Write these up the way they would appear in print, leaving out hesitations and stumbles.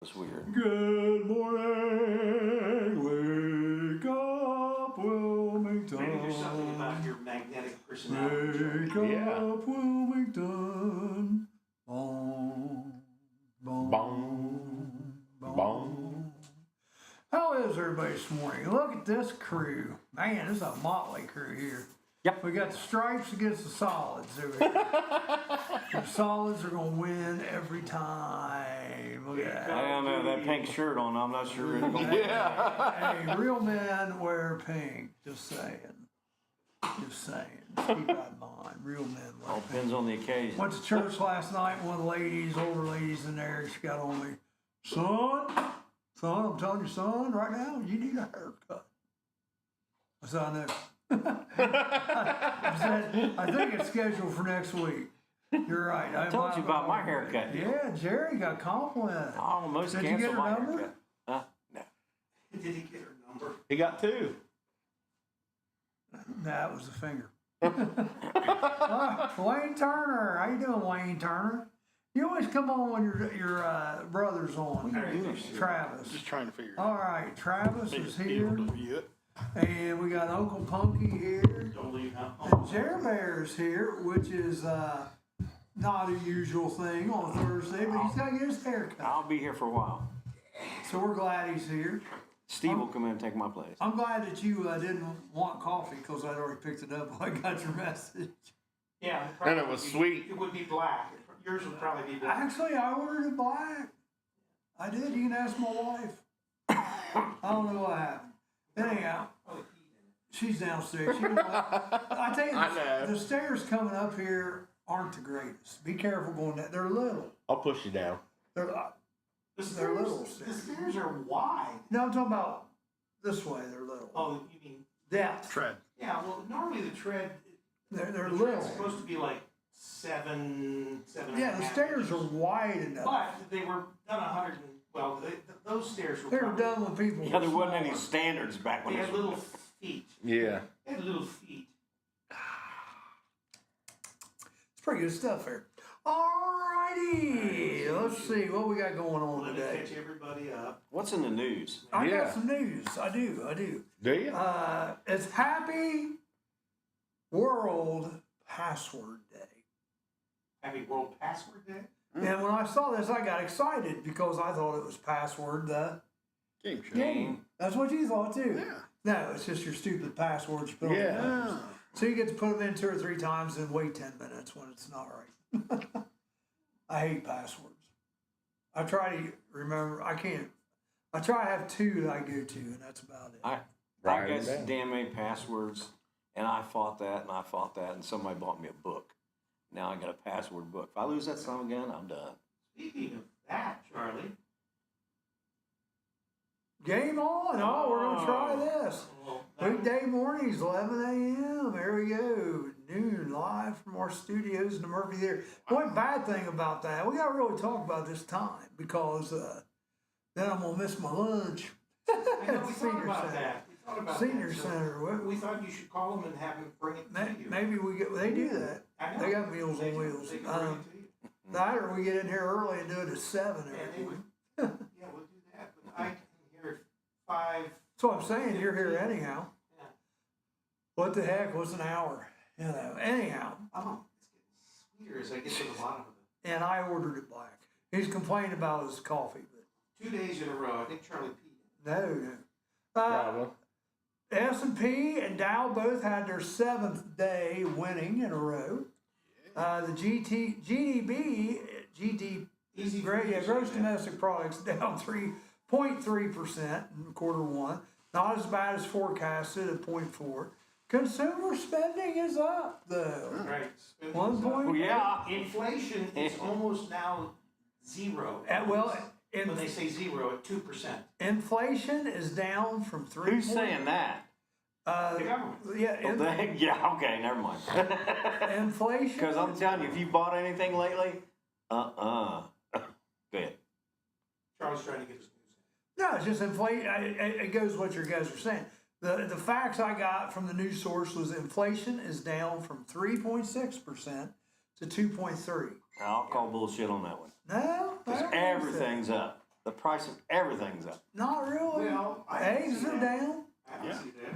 It's weird. Good morning, wake up, Wilmington. Maybe there's something about your magnetic personality. Wake up, Wilmington. Boom, boom, Boom. boom. Boom. How is everybody this morning? Look at this crew. Man, this is a motley crew here. Yep. We got the stripes against the solids over here. The solids are going to win every time. Look at that. I don't know, that pink shirt on, I'm not sure it's going to Hey, real men wear pink. Just saying. Just saying. Keep that in mind. Real men wear All pink. depends on the occasion. Went to church last night. One of the ladies, older ladies in there, she got on me. Son, I'm telling you, son, right now, you need a haircut. I said, I know. I said, I think it's scheduled for next week. You're right. I told you about my haircut. Yeah, Jerry got complimented. I almost Did you get canceled her my number? haircut. Huh? No. Did he get her number? He got two. That was the finger. Wayne Turner. How you doing, Wayne Turner? You always come on when your brother's on. Travis. Just trying to figure it out. All right, Travis is here. To review it. And we got Uncle Punky here. Don't leave him. And Jer Bear's here, which is not a usual thing on Thursday, but he's got to get his hair cut. I'll be here for a while. So we're glad he's here. Steve will come in and take my place. I'm glad that you didn't want coffee because I'd already picked it up when I got your message. Yeah. And it was sweet. It would be black. Yours would probably be black. Actually, I ordered it black. I did. You can ask my wife. I don't know what happened. Anyhow, she's downstairs. I tell you, the stairs coming up here aren't the greatest. Be careful going down. They're little. I'll push you down. They're little The stairs. stairs are wide. No, I'm talking about this way. They're little. Oh, you mean? Depth. Tread. Yeah, well, normally the tread, They're the little. tread's supposed to be like seven and a Yeah, the half stairs are inches. wide enough. But they were done 100 and, well, those stairs were They were probably- done when people Yeah, there were wasn't any smaller. standards back when They it had was. little feet. Yeah. They had little feet. It's pretty good stuff here. Alrighty, let's see what we got going on Let me today. catch everybody up. What's in the news? I Yeah. got some news. I do. Do you? It's Happy World Password Day. Happy World Password Day. And when I saw this, I got excited because I thought it was Password the Game show. game. That's what you thought too. Yeah. No, it's just your stupid passwords you put on your Yeah. phone. So you get to put them in 2 or 3 times and wait 10 minutes when it's not right. I hate passwords. I try to remember. I can't. I try to have 2 that I go to, and that's about it. I Write got it down. damn many passwords, and I fought that, and somebody bought me a book. Now I got a password book. If I lose that son of a gun, I'm done. Speaking of that, Charlie. Game on! Oh, we're gonna try this. Well, Weekday mornings, 11 a.m. There we go. Noon, live from our studios in the Murphy Theater. The only bad thing about that, we got to really talk about this time because then I'm going to miss my lunch. I know, we At thought about that. We thought about Senior that. So Center. we thought you should call them and have them bring it to you. Maybe they do that. I know. They got Meals They on can- Wheels. They can bring it to you. That or we get in here early and do it at 7 Yeah, every they morning. would. Yeah, we'll do that. But I can hear it 5. That's what I'm saying. You're here anyhow. Yeah. What the heck? What's an hour? You know, anyhow. Oh, it's getting sweeter as I get to the bottom of it. And I ordered it black. He's complaining about his coffee, but 2 days in a row. I think Charlie Pete No. Problem. S&P and Dow both had their 7th day winning in a row. The GDP, Easy for you to say gross that. domestic products down 3.3% in quarter one. Not as bad as forecasted at 0.4. Consumer spending is up though. Right. 1 point. Well, yeah. Inflation is almost now zero. When When they say zero, at 2%. inflation is down from 3. Who's saying that? The government. Yeah, Yeah, okay, never mind. inflation. Because I'm telling you, if you bought anything lately, Go ahead. Charles trying to get his news. No, it's just inflation. It goes what your guys are saying. The facts I got from the news source was inflation is down from 3.6% to 2.3. I'll call bullshit on that one. No, I Because don't think so. everything's up. The price of everything's up. Not really. Well, I Eggs see are that. down. I don't see that.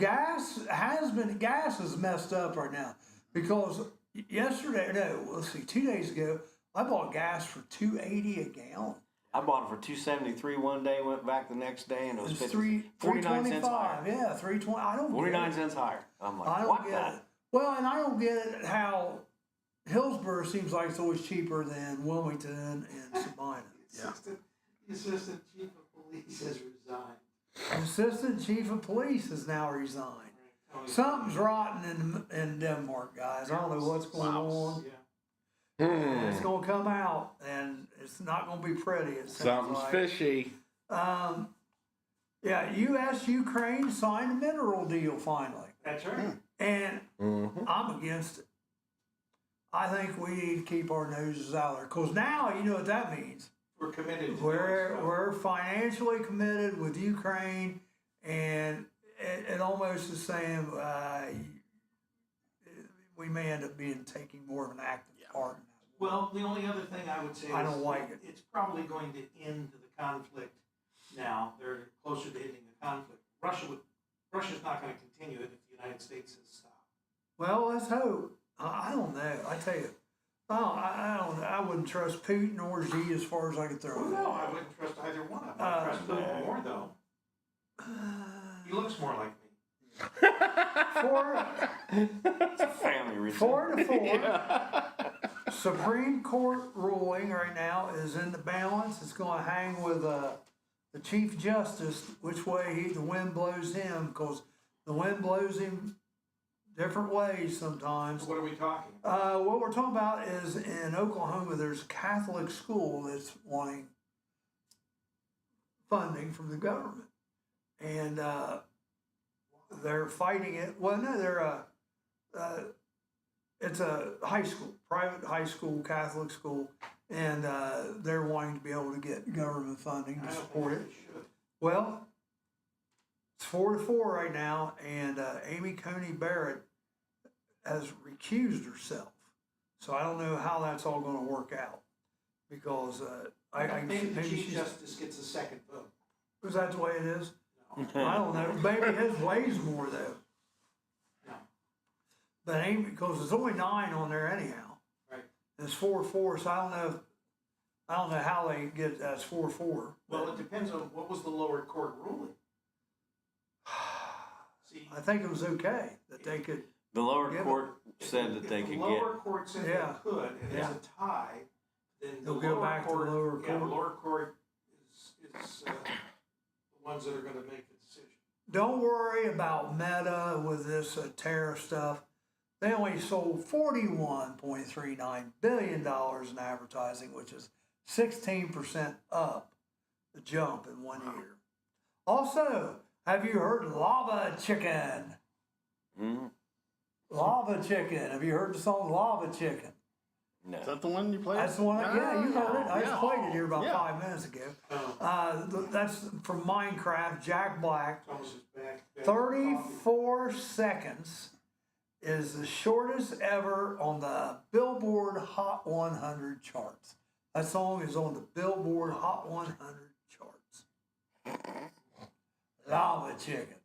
Gas is messed up right now because yesterday, no, let's see, 2 days ago, I bought gas for $2.80 a gallon. I bought it for $2.73 one day, went back the next day, and it was It's 49 cents higher. Yeah, 3.20. I don't. 49 cents higher. I'm like, I don't what get the? it. Well, and I don't get it how Hillsborough seems like it's always cheaper than Wilmington and Sabina. The assistant chief of police has resigned. The assistant chief of police has now resigned. Something's rotten in Denmark, guys. I don't know what's going on. Yeah. It's gonna come out, and it's not gonna be pretty. It sounds Something's like. fishy. Yeah, U.S. Ukraine signed a mineral deal finally, That's right. and I'm against it. I think we need to keep our noses out there, because now you know what that means. We're committed to We're financially committed with Ukraine, and it almost is saying we may end up taking more of an active part in that. Well, the only other thing I would say is I don't like it. It's probably going to end the conflict now. They're closer to ending the conflict. Russia's not going to continue it if the United States has stopped. Well, let's hope. I don't know. I tell you, I wouldn't trust Putin or Xi as far as I could throw Well, it. no, I wouldn't trust either one of them. I trust Putin more, though. He looks more like me. It's a family reason. 4-4. Supreme Court ruling right now is in the balance. It's going to hang with the Chief Justice, which way the wind blows him, because the wind blows him different ways sometimes. What are we talking? What we're talking about is in Oklahoma, there's a Catholic school that's wanting funding from the government. And they're fighting it. Well, no, it's a high school, private high school, Catholic school, and they're wanting to be able to get government funding to support it. Well, it's 4-4 right now, and Amy Coney Barrett has recused herself. So I don't know how that's all going to work out, because I think the maybe Chief she's, Justice gets a second vote. is that the way it is? No. I don't know. Maybe his weighs more though. No. But Amy, because there's only 9 on there anyhow. Right. And it's 4-4, so I don't know how they get as 4-4. Well, it depends on what was the lower court ruling. See, I think it was okay that they could. The lower Yeah, court said that they if could the get. lower court said Yeah. they could, and Yeah. it's a tie, then the They'll go lower back to court, lower yeah, court. lower court is the ones that are going to make the decision. Don't worry about Meta with this tariff stuff. They only sold $41.39 billion in advertising, which is 16% up, the jump in 1 year. Also, have you heard Lava Chicken? Mm, Lava Chicken. Have you heard the song Lava Chicken? no. Is that the one you played? That's the one. Yeah, you heard it. I just played it here about Yeah. 5 minutes ago. Oh, That's from Minecraft. Jack Black. Thomas is back. 34 seconds is the shortest ever on the Billboard Hot 100 charts. That song is on the Billboard Hot 100 charts. Lava Chicken.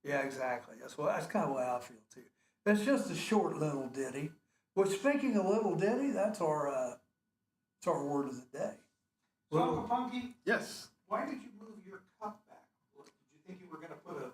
Yeah, exactly. That's kind of what I feel too. It's just a short little ditty. Which, speaking of little ditty, that's our word of the day. So, Uncle Punky, Yes. why did you move your cup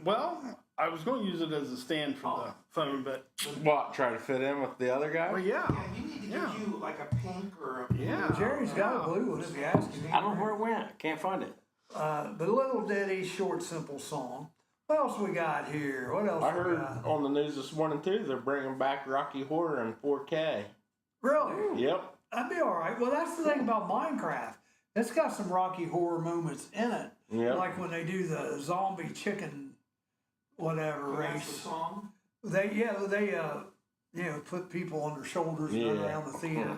Well, I was going to use it as a stand for the phone, but What? Try to fit in with the other guy? well, yeah. Yeah, you need to Yeah. get you like a pink or a blue. Yeah. Jerry's got a blue one if you ask him. I don't know where it went. Can't find it. The little ditty, short, simple song. What else we got here? What else I we heard got? on the news this morning too, they're bringing back Rocky Horror in 4K. Really? Yep. That'd be all right. Well, that's the thing about Minecraft. It's got some Rocky Horror moments in it. Yep. Like when they do the zombie chicken, whatever That's the race. song. They put people on their shoulders and run Yeah. around the theater.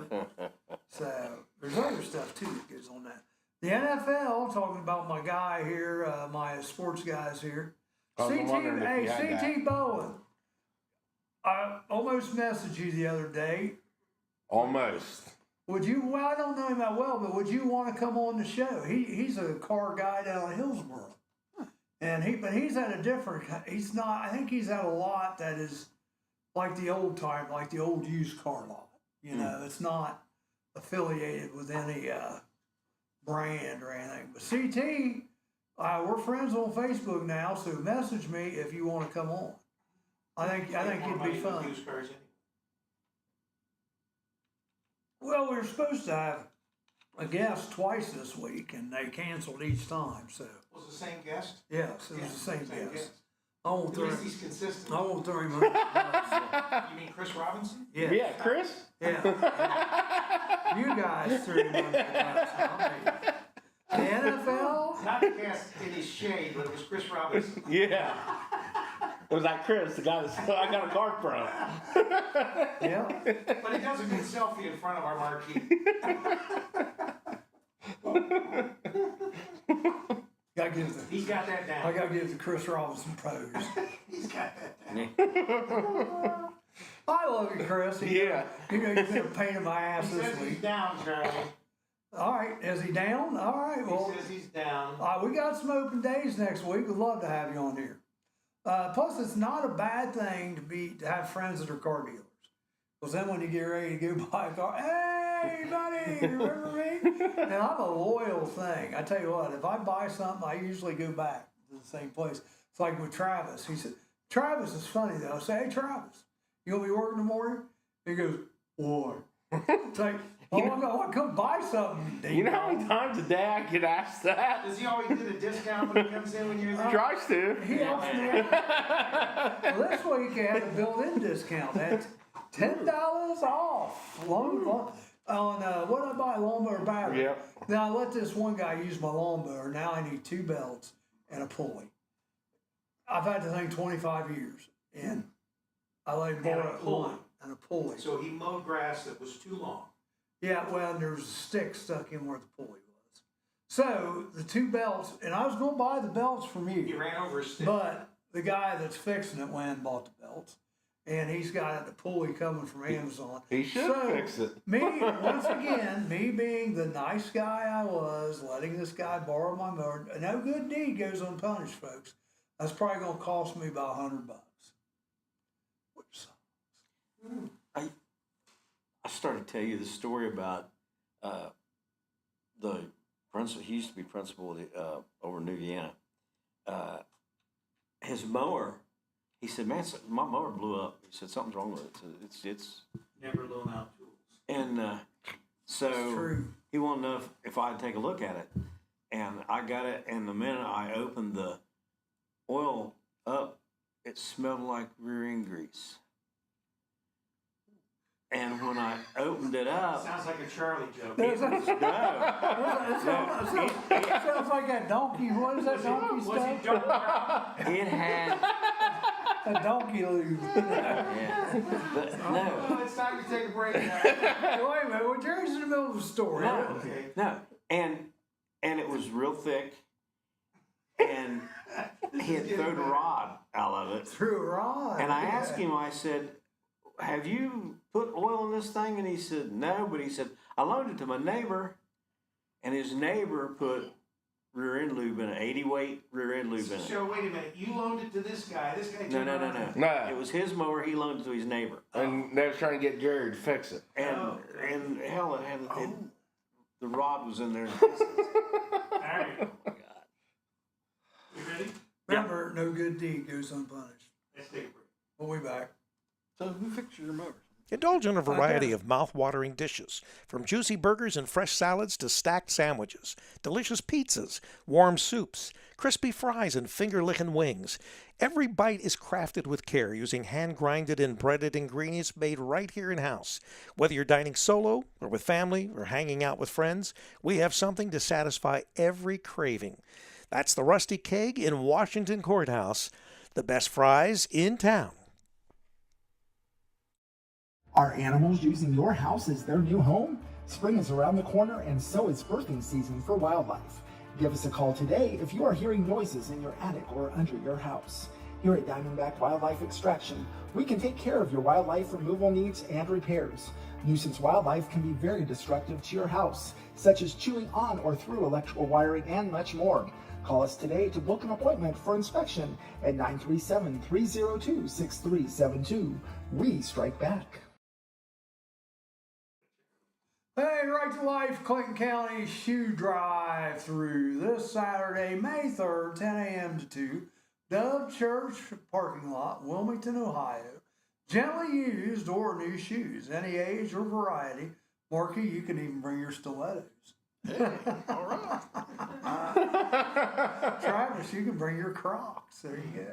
So there's other stuff too that goes on that. The NFL, talking about my guy here, my sports guys here. I was wondering if you had CT Bowen. I almost messaged you the other day. Almost. Would you? Well, I don't know him that well, but would you want to come on the show? He's a car guy down in Hillsborough, and he's at a different. He's not. I think he's at a lot that is like the old time, like the old used car lot. You know, it's not affiliated with any brand or anything. But CT, we're friends on Facebook now, so message me if you want to come on. I think it'd be fun. Used cars anyway. Well, we were supposed to have a guest twice this week, and they canceled each time. So Was the same guest? yes, it was Yeah, the same guest. guest. I won't At throw least him. he's consistent. I won't throw him under the bus. You mean Chris Robinson? Yeah, Yeah, Chris? yeah. You guys threw him under the bus. Not me. The NFL. Not to cast any shade, but it was Chris Robinson. Yeah. It was like Chris, the guy that I got a card from. Yeah. But he does a good selfie in front of our marquee. Gotta give the. He's got that I down. gotta give the Chris Robinson pose. He's got that down. I love you, Chris. Yeah. You know you've been a pain in my ass He this says he's week. down, Charlie. All right, is he down? All right, well. He says he's down. We got some open days next week. We'd love to have you on here. Plus, it's not a bad thing to have friends that are car dealers. Because then when you get ready to go buy a car, hey, buddy, remember me? And I'm a loyal thing. I tell you what, if I buy something, I usually go back to the same place. It's like with Travis. He said, Travis is funny though. I say, hey, Travis, you gonna be working tomorrow? He goes, why? It's like, I want to come buy something. You know how many times a day I get asked that? Does he always get a discount when he comes in when you're there? Tries to. He helps me out. Well, this week they had a built-in discount. That's $10 off. On what I buy, lawnmower battery. Yep. Now I let this one guy use my lawnmower. Now I need 2 belts and a pulley. I've had the thing 25 years, and I let him borrow it pulley. one and a pulley. So he mowed grass that was too long. Yeah, well, there was a stick stuck in where the pulley was. So the 2 belts, and I was going to buy the belts from you. He ran over a stick. But the guy that's fixing it went and bought the belts. And he's got the pulley coming from Amazon. He should fix it. Once again, me being the nice guy I was, letting this guy borrow my mower. No good deed goes unpunished, folks. That's probably going to cost me about $100. Which sucks. I started to tell you the story about the principal. He used to be principal over in Louisiana. His mower. He said, "Man, my mower blew up." He said, "Something's wrong with it. It's." Never loan out tools. And so true. he wanted to know if I'd take a look at it, and I got it. And the minute I opened the oil up, it smelled like rear end grease. And when I opened it up, Sounds like a Charlie joke. It no, sounds like that donkey. What is that donkey Was he stuff? jumping around? it had. A donkey lube. Yeah, but no. Oh, it's time to take a break now. Wait a minute, well, Jerry's in the middle of the story. No, Okay. no, and it was real thick, and he had thrown a rod out of it. Through a rod. And I asked him, I said, "Have you put oil in this thing?" And he said, "No," but he said, "I loaned it to my neighbor, and his neighbor put rear end lube in it, 80 weight rear end lube in it." So wait a minute, you loaned it to this guy. This guy. No, turned no, no, around no. No. It was his mower. He loaned it to his neighbor, And they was trying to get Jerry to fix it. and hell, it had the rod was in there. All right. God. You ready? Remember, no good deed goes unpunished. Let's take a break. We'll be back. So who fixed your motor? Indulge in a variety of mouth-watering dishes, from juicy burgers and fresh salads to stacked sandwiches, delicious pizzas, warm soups, crispy fries, and finger-licking wings. Every bite is crafted with care using hand-grinded and breaded ingredients made right here in-house. Whether you're dining solo or with family or hanging out with friends, we have something to satisfy every craving. That's the Rusty Keg in Washington Courthouse, the best fries in town. Are animals using your house as their new home? Spring is around the corner, and so is birthing season for wildlife. Give us a call today if you are hearing noises in your attic or under your house. Here at Diamondback Wildlife Extraction, we can take care of your wildlife removal needs and repairs. Nuisance wildlife can be very destructive to your house, such as chewing on or through electrical wiring and much more. Call us today to book an appointment for inspection at 937-302-6372. We strike back. Hey, Right to Life, Clinton County Shoe Drive-Through this Saturday, May 3rd, 10 a.m. to 2, Dove Church parking lot, Wilmington, Ohio. Gently used or new shoes, any age or variety. Marky, you can even bring your stilettos. Hey, all right. Travis, you can bring your Crocs. There you go.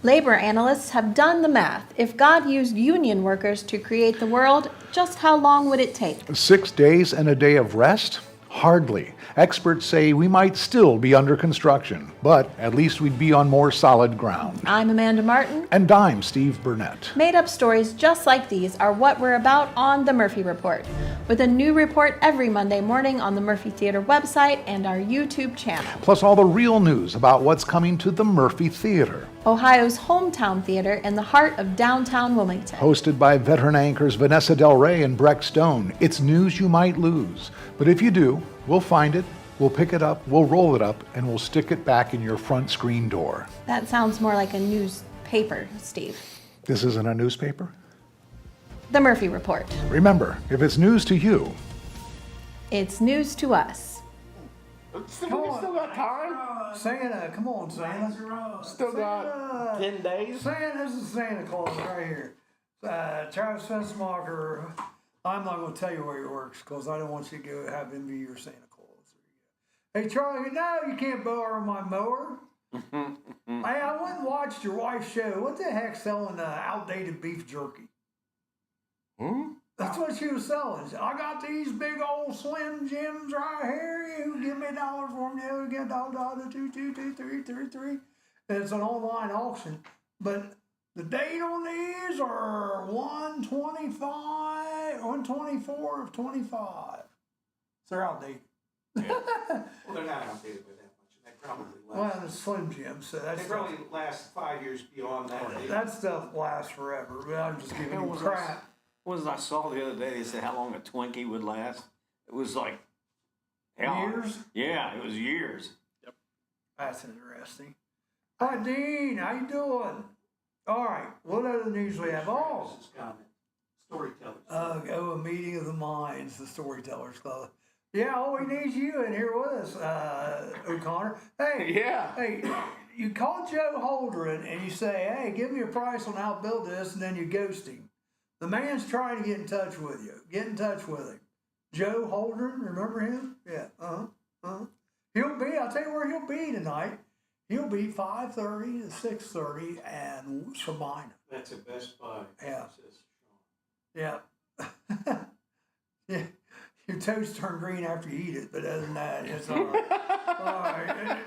Labor analysts have done the math. If God used union workers to create the world, just how long would it take? 6 days and a day of rest? Hardly. Experts say we might still be under construction, but at least we'd be on more solid ground. I'm Amanda Martin. And I'm Steve Burnett. Made-up stories just like these are what we're about on The Murphy Report, with a new report every Monday morning on the Murphy Theater website and our YouTube channel. Plus all the real news about what's coming to the Murphy Theater. Ohio's hometown theater in the heart of downtown Wilmington. Hosted by veteran anchors Vanessa Del Rey and Breck Stone. It's news you might lose. But if you do, we'll find it, we'll pick it up, we'll roll it up, and we'll stick it back in your front screen door. That sounds more like a newspaper, Steve. This isn't a newspaper? The Murphy Report. Remember, if it's news to you, It's news to us. Still got time. Santa, come on, Santa. Still got 10 days. Santa, this is Santa Claus right here. Travis Fensmacher. I'm not going to tell you where he works because I don't want you to go have him be your Santa Claus. Hey, Charlie, no, you can't borrow my mower. Hey, I went and watched your wife's show. What the heck selling outdated beef jerky? That's what she was selling. I got these big old Slim Jims right here. You give me $1 for them. You get $1, 2, 2, 2, 3, 3, 3. And it's an online auction. But the date on these are 1/24 of 25. So they're outdated. Yeah. Well, they're not outdated by that much. They probably last. Well, it's Slim Jim, so They that's probably last 5 years beyond that. that stuff lasts forever. But I'm just giving you crap. What was I saw the other day? They said how long a Twinkie would last. It was like hell, Years? Yeah, it was years. That's interesting. Hi, Dean. How you doing? All right. What other news we have? Oh, Travis's comment. Storytellers. a meeting of the minds, the Storytellers Club. Yeah, all we need is you in here with us, O'Connor. Hey, Yeah. hey, you call Joe Holdren and you say, hey, give me a price on how to build this, and then you ghost him. The man's trying to get in touch with you. Get in touch with him. Joe Holdren, remember him? Yeah, He'll be, I'll tell you where he'll be tonight. He'll be 5:30 to 6:30 and Sabina. That's a Best Buy. Yeah. Says Yeah. Yeah. Your toast turn green after you eat it, but other than that, it's all right. All right.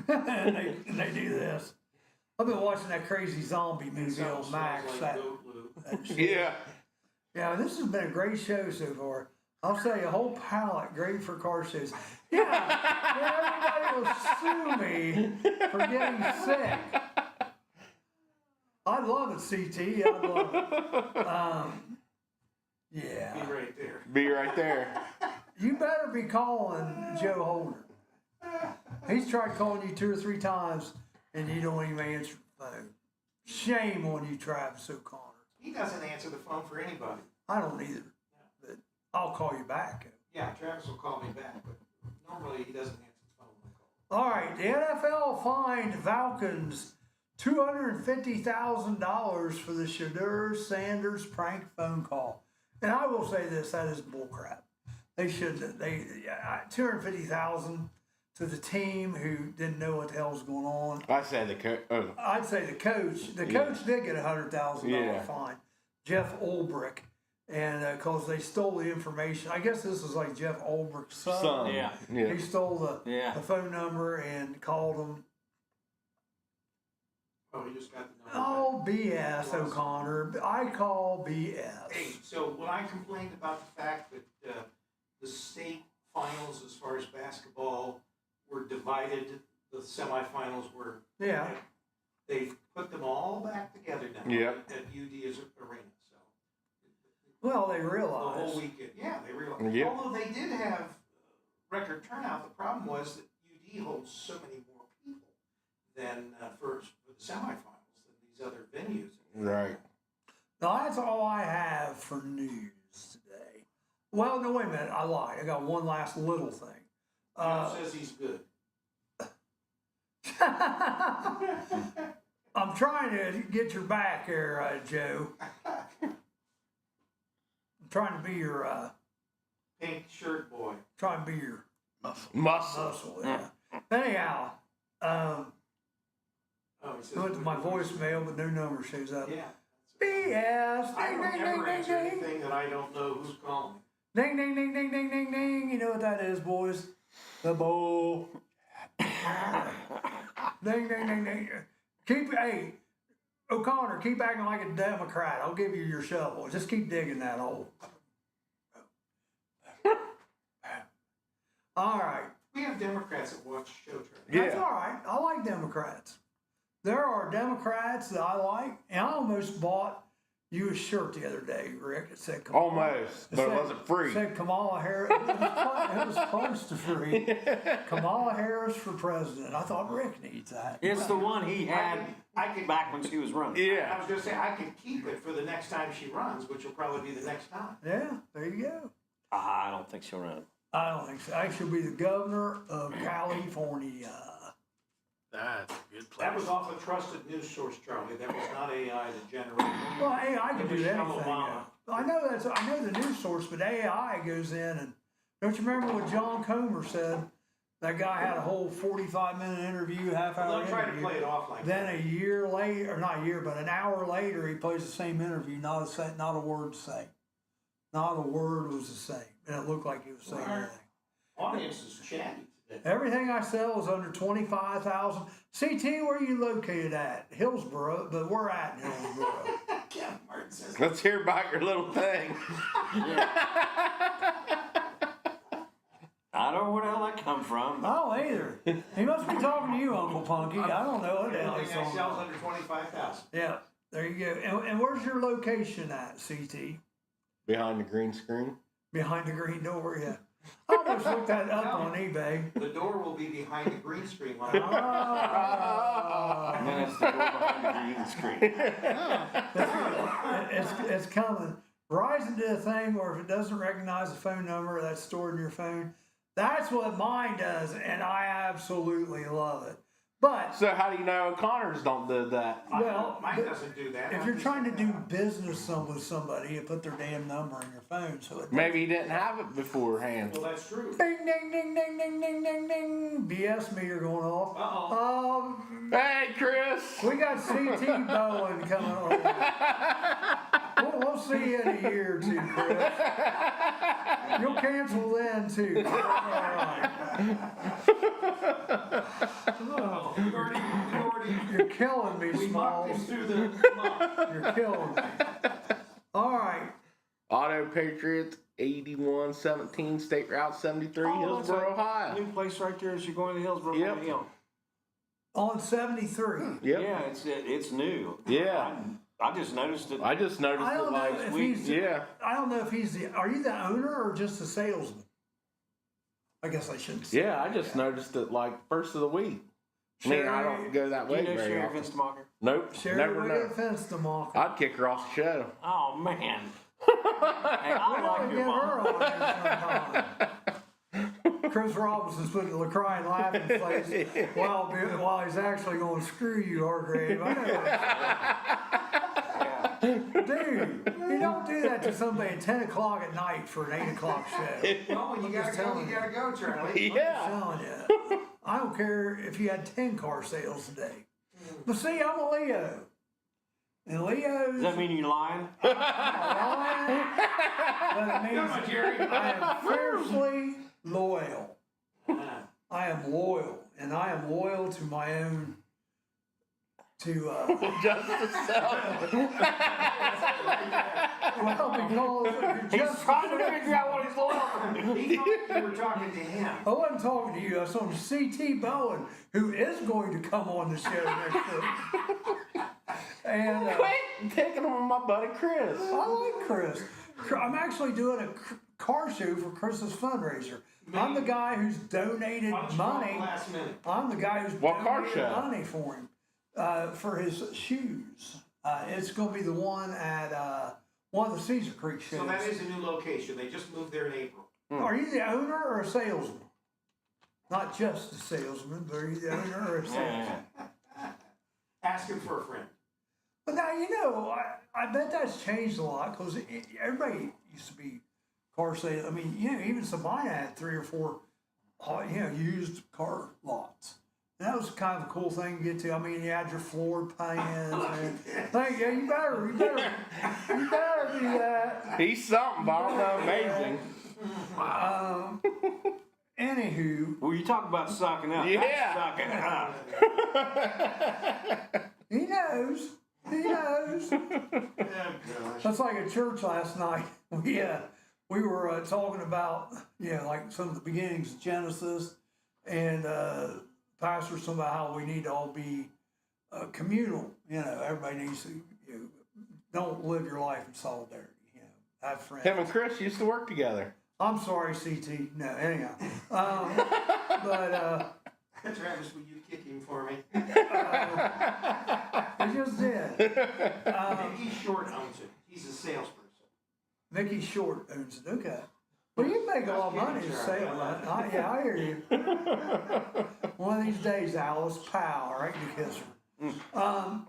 and they do this. I've been watching that crazy zombie movie on Max. Like That shit. Yeah. Yeah, this has been a great show so far. I'll tell you, a whole palette great for car shows. Yeah, everybody will sue me for getting sick. I love it, CT. I love it. Yeah. Be right there. Be right there. You better be calling Joe Holder. He's tried calling you 2 or 3 times, and you don't even answer the phone. Shame on you, Travis O'Connor. He doesn't answer the phone for anybody. I don't either, but I'll call you back. Yeah, Travis will call me back, but normally he doesn't answer the phone when I call. All right, the NFL fined Falcons $250,000 for the Shedeur Sanders prank phone call. And I will say this, that is bullcrap. They should, $250,000 to the team who didn't know what the hell was going on. I say the coach. Oh. I'd say the coach. The coach did get a $100,000 fine, Jeff Ulbrich, and because they stole the information. I guess this was like Jeff Ulbrich's son. Yeah. He stole the phone number and called them. Oh, he just got the number. Oh, BS, O'Connor. I call BS. Hey, so when I complained about the fact that the state finals as far as basketball were divided, the semifinals were. Yeah. They've put them all back together now. Yep. At UD's arena. So. Well, they The realized. whole weekend. Yeah, they realized. Yep. Although they did have record turnout, the problem was that UD holds so many more people than for the semifinals than these other venues. Right. Now, that's all I have for news today. Well, no, wait a minute. I lied. I got one last little thing. Joe says he's good. I'm trying to get your back here, Joe. I'm trying to be your, Pink shirt boy. trying to be your Muscle. yeah. Anyhow, Oh, he says I went to my voicemail, but no number shows up. Yeah. BS. I Ding, don't ding, ever ding, ding, answer ding. anything that I don't know who's calling. Ding, ding, ding, ding, ding, ding, ding. You know what that is, boys? The bowl. Ding, ding, ding, ding. Hey, O'Connor, keep acting like a Democrat. I'll give you your shovel. Just keep digging that hole. All right. We have Democrats that watch show track. That's all right. I like Democrats. There are Democrats that I like, and I almost bought you a shirt the other day, Rick. It said Kamala. Almost, but it wasn't free. It said Kamala Harris. It was close to free. Kamala Harris for president. I thought Rick needs that. It's the one he had I could, back when she was running. I Yeah. was going to say, I could keep it for the next time she runs, which will probably be the next time. Yeah, there you go. I don't think she'll run. I don't think so. I should be the governor of California. That's a good place. That was off a trusted news source, Charlie. That was not AI that generated. Well, AI can It do was anything. Obama. I know the news source, but AI goes in and don't you remember what John Comer said? That guy had a whole 45-minute interview, half-hour They'll try to interview. play it off like Then that. a year later, or not a year, but an hour later, he plays the same interview. Not a word to say. Not a word was the same, and it looked like he was saying Right. anything. Audience is chatty today. Everything I sell is under 25,000. CT, where are you located at? Hillsboro, but we're at Hillsboro. Kevin Martin says, Let's hear about your little thing. I don't know where the hell that come from. I don't either. He must be talking to you, Uncle Punky. I don't know what the hell he's everything I talking sell is about. under 25,000. Yeah, there you go. And where's your location at, CT? Behind the green screen. Behind the green door, yeah. I almost looked that up on eBay. The door will be behind the green screen. Oh. And then it's the door behind the green screen. It's coming. Verizon did a thing where if it doesn't recognize the phone number that's stored in your phone, that's what mine does, and I absolutely love it. But So how do you know O'Connor's don't do that? well, Mine doesn't do that. if you're trying to do business with somebody, you put their damn number in your phone, so it Maybe he didn't have it beforehand. Well, that's true. ding ding ding ding ding ding ding ding. BS meter going off. Hey, Chris. We got CT Bowen coming on. We'll see you in a year or two, Chris. You'll cancel then too. All right. You're killing me, We mocked him Smalls. through the month. You're killing me. All right. Auto Patriots 8117 State Route 73, Oh, that's Hillsboro, a Ohio. New place right there as you're going to Hillsboro. Yep. Hill. On 73. Yep. Yeah, it's new. Yeah. I just noticed it. I just noticed I it don't know like if week. he's. Yeah. I don't know if he's the. Are you the owner or just a salesman? I guess I shouldn't say. Yeah, I just noticed it like first of the week. I mean, I don't go that Do way you know very Sherry often. Finstemacher? Nope, Sherry, never we know. get fence to mock. I'd kick her off the show. Oh man. Hey, I like your Get her mom. on there sometime. Chris Robinson's putting a crying laugh in his face while he's actually going, screw you, Hargrave. I know. Dude, you don't do that to somebody at 10 o'clock at night for an 8 o'clock show. Well, when you gotta go, you gotta go, Charlie. Yeah. I'm telling you. I don't care if you had 10 car sales a day. But see, I'm a Leo. And Leo's... Does that mean you're lying? But it means Come on, Jerry. I am fiercely loyal. I am loyal. And I am loyal to my own... Just to sell. Well, because He's trying to figure out what he's loyal He thought you were talking to him. I wasn't talking to you. I was talking to C.T. Bowen, who is going to come on the show next week. And Quit taking him on my buddy Chris. I like Chris. I'm actually doing a car show for Chris's fundraiser. I'm the guy who's donated money. Last minute. I'm the guy who's What car donated show? money for him for his shoes. It's going to be the one at one of the Cedar Creek shows. So that is a new location. They just moved there in April. Are you the owner or a salesman? Not just a salesman, but are you the owner or a salesman? Ask him for a friend. But now, I bet that's changed a lot because everybody used to be car sales. I mean, even Sabina had 3 or 4, used car lots. And that was kind of a cool thing to get to. I mean, you had your floor plans. And you better do that. He's something, but I don't know, amazing. Anywho, Well, you talk about sucking up. Yeah. That's sucking up. he knows. He knows. That's like at church last night. We were talking about like some of the beginnings of Genesis, and pastor's talking about how we need to all be communal. Everybody needs to don't live your life in solidarity. Have friends. Him and Chris used to work together. I'm sorry, CT. No, anyhow. Travis, will you kick him for me? I just did. Mickey Short owns it. He's a salesperson. Mickey Short owns it. Okay. Well, you make a lot of money to sell that. I hear you. One of these days, Alice, pow, right? You kiss her.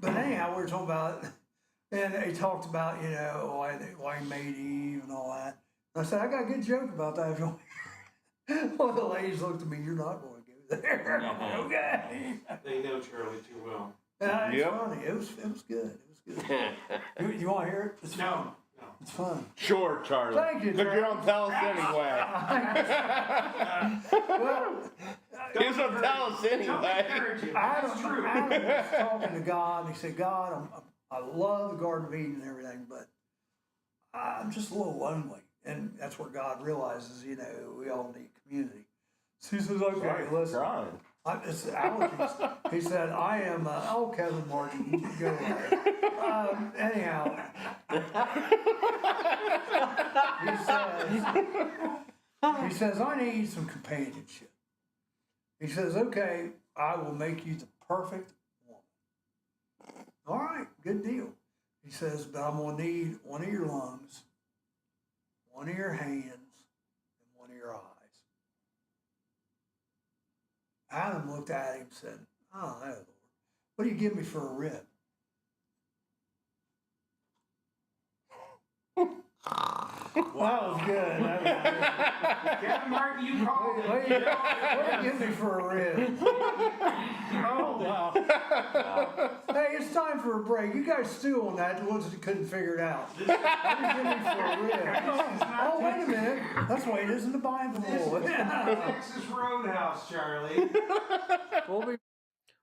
But anyhow, we were talking about, and they talked about, why he made Eve and all that. And I said, I got a good joke about that. One of the ladies looked at me, you're not going to go there. I'm like, okay. They know Charlie too well. It's funny. It was good. It was good. You want to hear it? It's fun. No. It's fun. Sure, Charlie. Thank you, But you Travis. don't tell us anyway. Well, You don't tell us anyway. Adam was talking to God, and he said, God, I love the Garden of Eden and everything, but I'm just a little lonely. And that's where God realizes, we all need community. So he says, okay, listen. Crying. It's allergies. He said, I am, Kevin Martin, you can go there. Anyhow, he says, I need some companionship. He says, okay, I will make you the perfect woman. All right, good deal. He says, but I'm going to need one of your lungs, one of your hands, and one of your eyes. Adam looked at him and said, oh, no, Lord. What do you give me for a rib? That was good. Captain Martin, you called it. What do you give me for a rib? Oh, wow. Hey, it's time for a break. You guys stew on that, the ones that couldn't figure it out. What do you give me for a rib? Oh, wait a minute. That's why it is in the Bible. Texas Roadhouse, Charlie.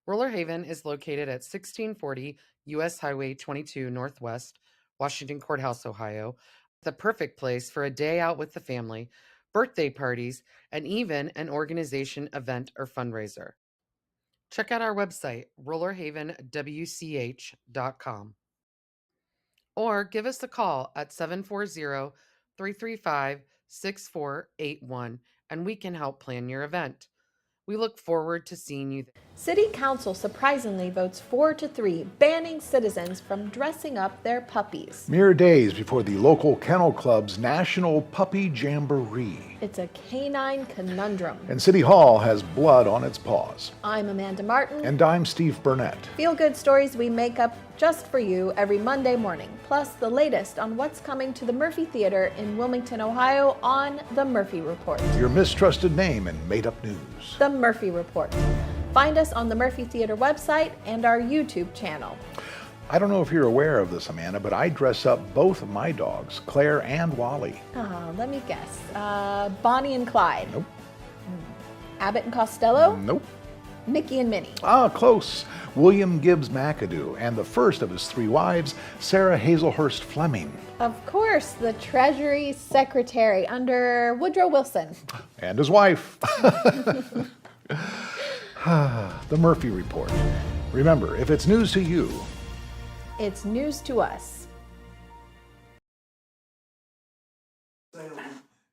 Roller Haven is located at 1640 U.S. Highway 22 Northwest, Washington Courthouse, Ohio. The perfect place for a day out with the family, birthday parties, and even an organization, event, or fundraiser. Check out our website, rollerhavenwch.com. Or give us a call at 740-335-6481, and we can help plan your event. We look forward to seeing you there. City Council surprisingly votes 4-3, banning citizens from dressing up their puppies. Mere days before the local kennel club's National Puppy Jamboree. It's a canine conundrum. And City Hall has blood on its paws. I'm Amanda Martin. And I'm Steve Burnett. Feel-good stories we make up just for you every Monday morning, plus the latest on what's coming to the Murphy Theater in Wilmington, Ohio on The Murphy Report. Your mistrusted name and made-up news. The Murphy Report. Find us on the Murphy Theater website and our YouTube channel. I don't know if you're aware of this, Amanda, but I dress up both of my dogs, Claire and Wally. Let me guess. Bonnie and Clyde. Nope. Abbott and Costello. Nope. Mickey and Minnie. Close. William Gibbs McAdoo and the first of his 3 wives, Sarah Hazelhurst Fleming. Of course, the Treasury Secretary under Woodrow Wilson. And his wife. The Murphy Report. Remember, if it's news to you, it's news to us.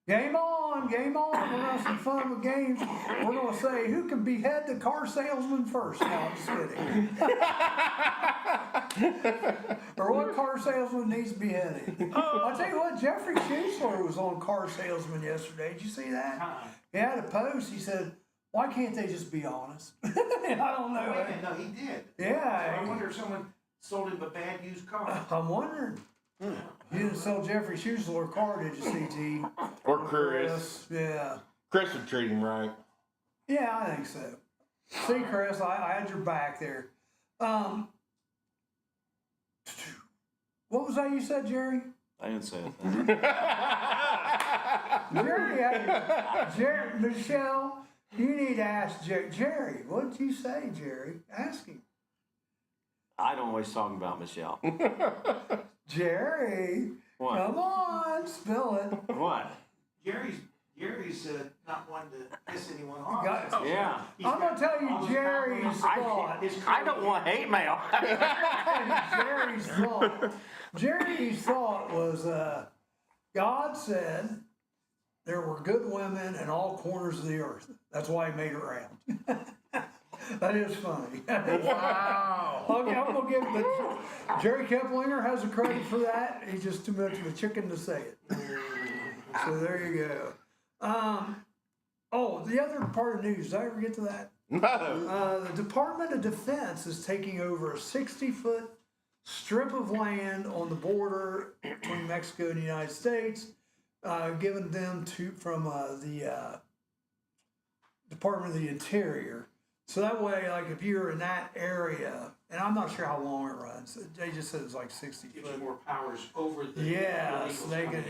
Game on, game on. We're going to have some fun with games. We're going to say who can behead the car salesman first. No, I'm just kidding. Or what car salesman needs beheaded. I'll tell you what, Jeffrey Schuessler was on Car Salesman yesterday. Did you see that? He had a post. He said, why can't they just be honest? I don't know. Wait, no, he did. Yeah. So I wonder if someone sold him a bad used car. I'm wondering. You didn't sell Jeffrey Schuessler a car, did you, CT? Or Chris. Yeah. Chris would treat him right. Yeah, I think so. See, Chris, I had your back there. What was that you said, Jerry? I didn't say anything. Jerry, Michelle, you need to ask Jerry. Jerry, what did you say, Jerry? Ask him. I don't always talk about Michelle. Jerry, What? come on, spill it. What? Jerry's not one to piss anyone off. Yeah. I'm going to tell you Jerry's thought. I don't want hate mail. Jerry's thought was, God said there were good women in all corners of the earth. That's why he made it round. That is funny. Wow. Okay, I'm going to give it. Jerry Keplinger has the credit for that. He's just too much of a chicken to say it. So there you go. The other part of news, did I ever get to that? No. The Department of Defense is taking over a 60-foot strip of land on the border between Mexico and the United States, given them from the Department of the Interior. So that way, like if you're in that area, and I'm not sure how long it runs, they just said it's like 60 Gives foot. you more powers over the So they can,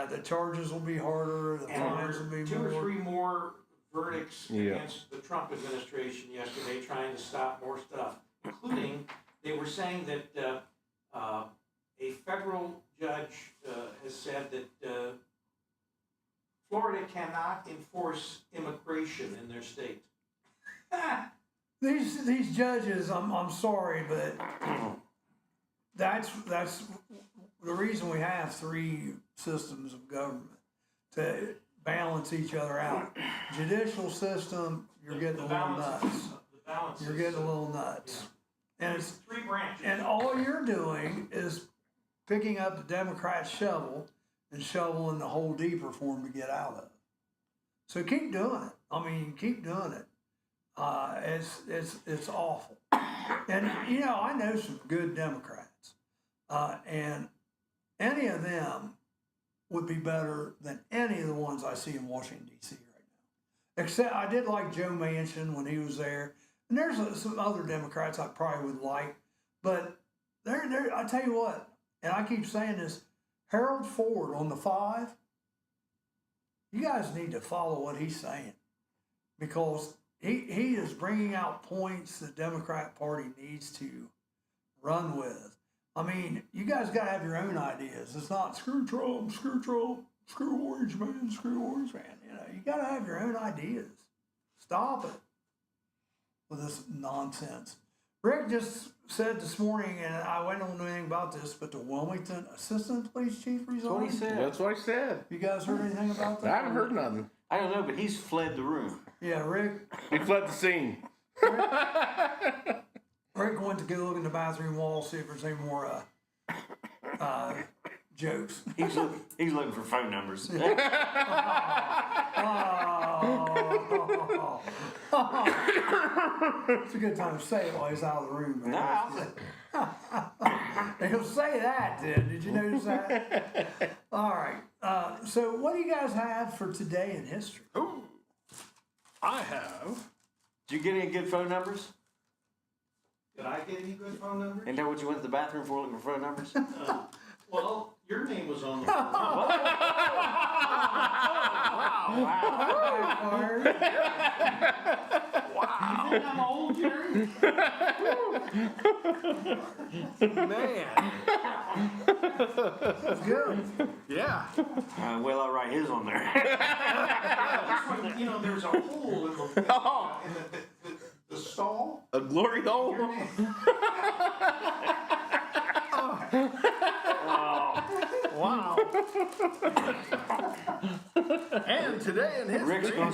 the charges will be harder, the fines will be two more. or three more verdicts against the Trump administration yesterday trying to stop more stuff, including they were saying that a federal judge has said that Florida cannot enforce immigration in their state. These judges, I'm sorry, but that's the reason we have 3 systems of government, to balance each other out. Judicial system, you're getting a little nuts. You're getting a little nuts. And it's 3 branches. And all you're doing is picking up the Democrats' shovel and shoveling the hole deeper for them to get out of. So keep doing it. I mean, keep doing it. It's awful. And, I know some good Democrats. And any of them would be better than any of the ones I see in Washington, D.C. right now. Except I did like Joe Manchin when he was there. And there's some other Democrats I probably would like. But I tell you what, and I keep saying this, Harold Ford on the 5, you guys need to follow what he's saying. Because he is bringing out points the Democrat Party needs to run with. I mean, you guys got to have your own ideas. It's not screw Trump, screw Orange Man, screw Orange Man. You got to have your own ideas. Stop it with this nonsense. Rick just said this morning, and I don't know anything about this, but the Wilmington Assistant Police Chief resigned. That's what he said. That's what I said. You guys heard anything about that? I haven't heard nothing. I don't know, but he's fled the room. Yeah, Rick. He fled the scene. Rick went to go look in the bathroom wall, see if there's any more jokes. He's looking for phone numbers. It's a good time to say it while he's out of the room. No, He'll say that then. Did you notice that? All right. So what do you guys have for today in history? Ooh, I have. did you get any good phone numbers? Did I get any good phone numbers? Ain't that what you went to the bathroom for, looking for phone numbers? Well, your name was on the phone. Wow. You think I'm old, Jerry? Man. That's good. Yeah. Well, I'll write his on there. You know, there's a hole in the stall. A glory hole? Wow. And today in history. Rick's gonna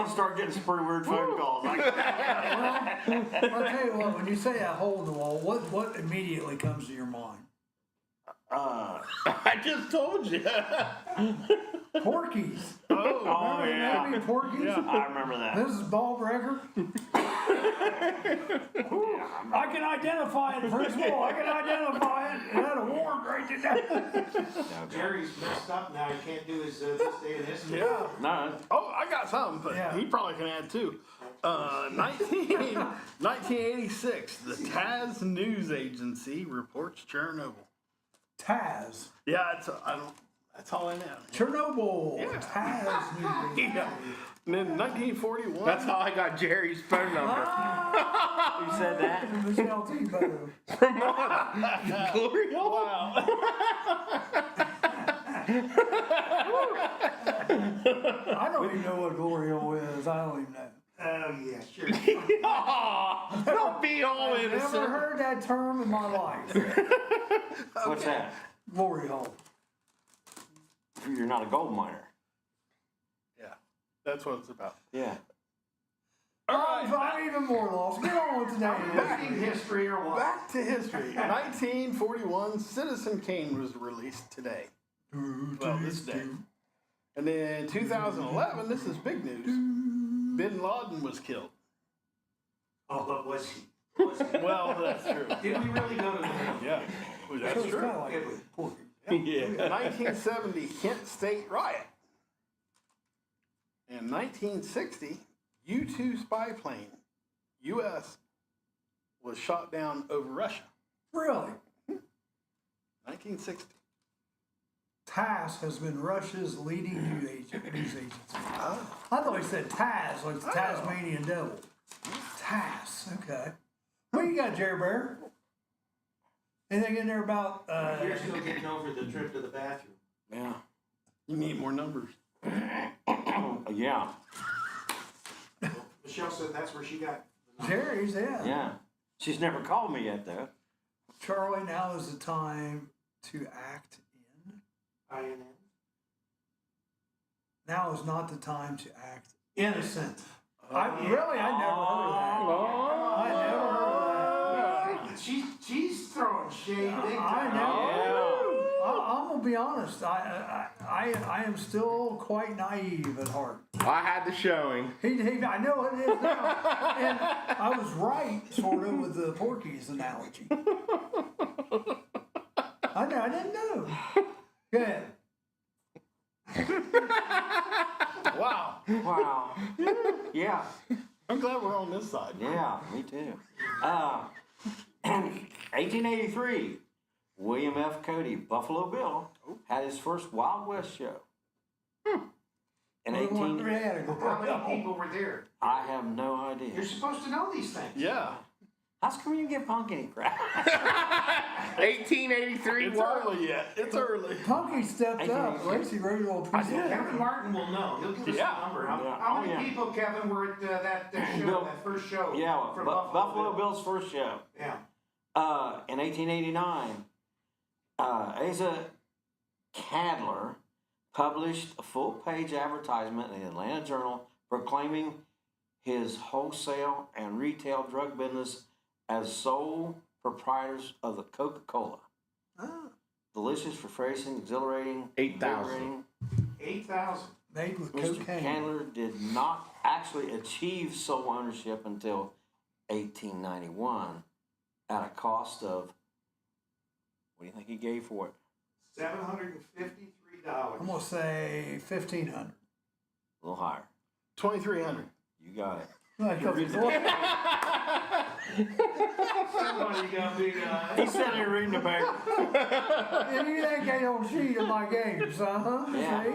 start getting some pretty weird phone calls. I'll tell you what, when you say a hole in the wall, what immediately comes to your mind? I just told you. Porkies. Oh, Remember yeah. the movie Porkies? I remember that. This is Ball Breaker. I can identify it, first of all. I can identify it. It had a warrant right there. Jerry's messed up now. He can't do his this day in history. Yeah. No. Oh, I got something, but Yeah. he probably can add too. 1986, the Taz News Agency reports Chernobyl. Taz. Yeah, that's all I know. Chernobyl. Yeah. Taz. Yeah. And then 1941. That's how I got Jerry's phone number. Who said that? Michelle T. Beto. From glory hole. Wow. I don't even know what glory hole is. I don't even know. Oh, yeah, sure. Don't be all I've never innocent. heard that term in my life. What's that? Glory hole. You're not a gold miner. Yeah, that's what it's about. Yeah. All right, I'm even more lost. Get on with today. Back in history or what? back to history. 1941, Citizen Kane was released today. Well, this day. And then 2011, this is big news. Bin Laden was killed. Oh, but was he? Was he? Well, that's true. Did we really go to the moon? Yeah, well, that's It's true. kind of like Did we? porky. Yeah. 1970 Kent State riot. In 1960, U-2 spy plane, U.S., was shot down over Russia. Really? 1960. TASS has been Russia's leading news agency. I thought he said Taz, like the Tasmanian devil. TASS, okay. What you got, Jerry Bear? Anything in there about, You're still getting over the trip to the bathroom. Yeah. You need more numbers. Yeah. Michelle said that's where she got the number. Jerry's, yeah. Yeah. She's never called me yet, though. Charlie, now is the time to act in. INN. Now is not the time to act innocent. I never heard of that. I never heard of that. She's throwing shade big I time. know. I'm gonna be honest. I am still quite naive at heart. I had the showing. I know it is now, and I was right, sort of, with the Porky's analogy. I didn't know. Go ahead. Wow. Wow. Yeah. I'm glad we're on this side. Yeah, me too. 1883, William F. Cody, Buffalo Bill, had his first Wild West show. In 18, How many people were there? I have no idea. You're supposed to know these things. Yeah. How come you get punk any crap? 1883. It's what? early yet. It's early. Punky stepped up. Lacey wrote a little piece. Kevin Martin will know. He'll give us Yeah. the number. How Yeah. many Oh, yeah. people, Kevin, were at that show, Bill- that first show? Yeah, for Buffalo Bill's first show. Yeah. In 1889, Asa Cadler published a full-page advertisement in the Atlanta Journal proclaiming his wholesale and retail drug business as sole proprietors of the Coca-Cola. Delicious, refreshing, exhilarating. 8,000. 8,000. Made with Mr. cocaine. Candler did not actually achieve sole ownership until 1891 at a cost of, what do you think he gave for it? $753. I'm gonna say 1,500. A little higher. 2,300. You got it. Like, 'cause it's what- Somebody got big eyes. He said he reading the paper. And you think they don't cheat in my games, huh? Yeah. See?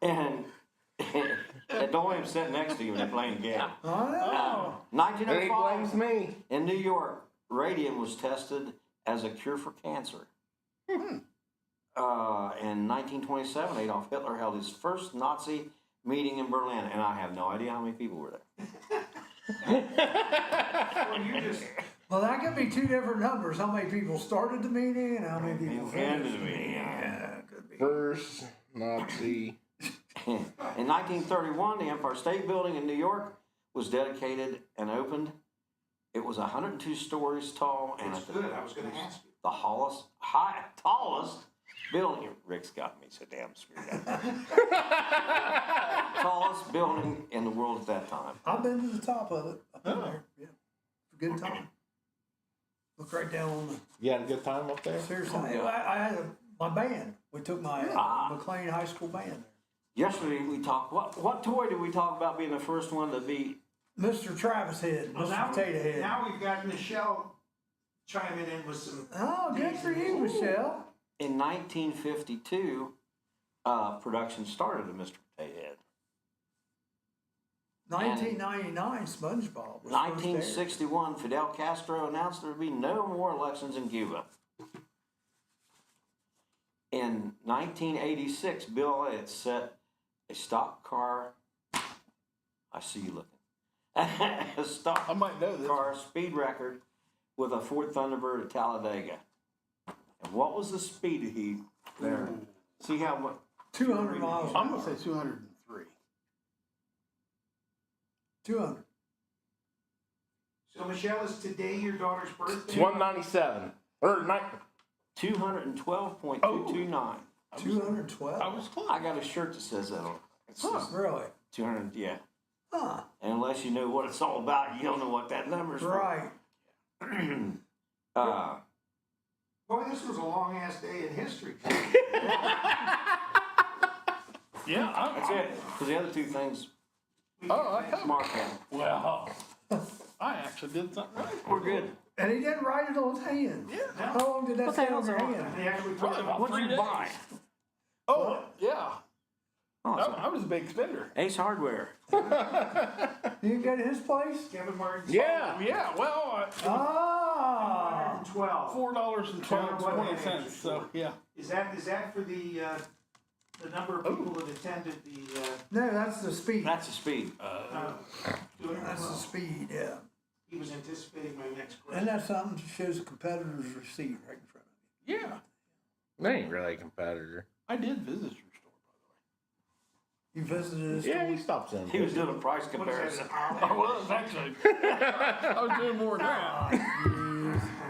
And don't let him sit next to you when they're playing the game. I know. And he blames 1905, me. in New York, radium was tested as a cure for cancer. In 1927, Adolf Hitler held his first Nazi meeting in Berlin, and I have no idea how many people were there. Well, you just, Well, that could be two different numbers. How many people started the meeting and how many people Ended finished the meeting. Yeah, it could be. First Nazi. In 1931, the Empire State Building in New York was dedicated and opened. It was 102 stories tall and it's at good. I was going to ask you. the tallest building. Rick's got me so damn screwed up. Tallest building in the world at that time. I've been to the top of it. I've been there. Yeah. Good time. Look right down on the. You had a good time up there? Seriously, I had my band. We took my McLean High School band there. Yesterday we talked. What toy did we talk about being the first one to be? Mr. Travis Head, Well, Mr. Potato Head. now we've got Michelle chiming in with some. Oh, good for you, Michelle. In 1952, production started of Mr. Potato Head. 1999, SpongeBob was 1961, Fidel Castro announced there would be no more elections in Cuba. In 1986, Bill Elliott set a stock car. I see you looking. A stock I might know this. car speed record with a Ford Thunderbird at Talladega. And what was the speed he there? See how much? 200 miles. I'm going to say 203. 200. So, Michelle, is today your daughter's birthday? 197. Or 212.229. 212. I was close. I got a shirt that says that on it. It's just Really? 200, yeah. Huh. And unless you know what it's all about, you don't know what that number's for. Right. Boy, this was a long ass day in history. Yeah, That's it. Because the other two things, I covered. Mark had. Well, I actually did something right. We're good. And he didn't write it on his hand. Yeah. How long did that stay on your hand? They actually put Probably it about What'd 3 you days. buy? Oh, yeah. Oh, I was a big spender. Ace Hardware. You get his place? Kevin Martin. Yeah, well, Ah. 12. $4.20. So, yeah. Is that for the number of people that attended the? No, that's the speed. That's the speed. That's the speed, yeah. He was anticipating my next And question. that's something that shows a competitor's receipt right in front of you. Yeah. They ain't really a competitor. I did visit your store, You visited his Yeah, store? he stops in. He was doing a price What is comparison. that? by the way. I was, actually. I was doing more than that.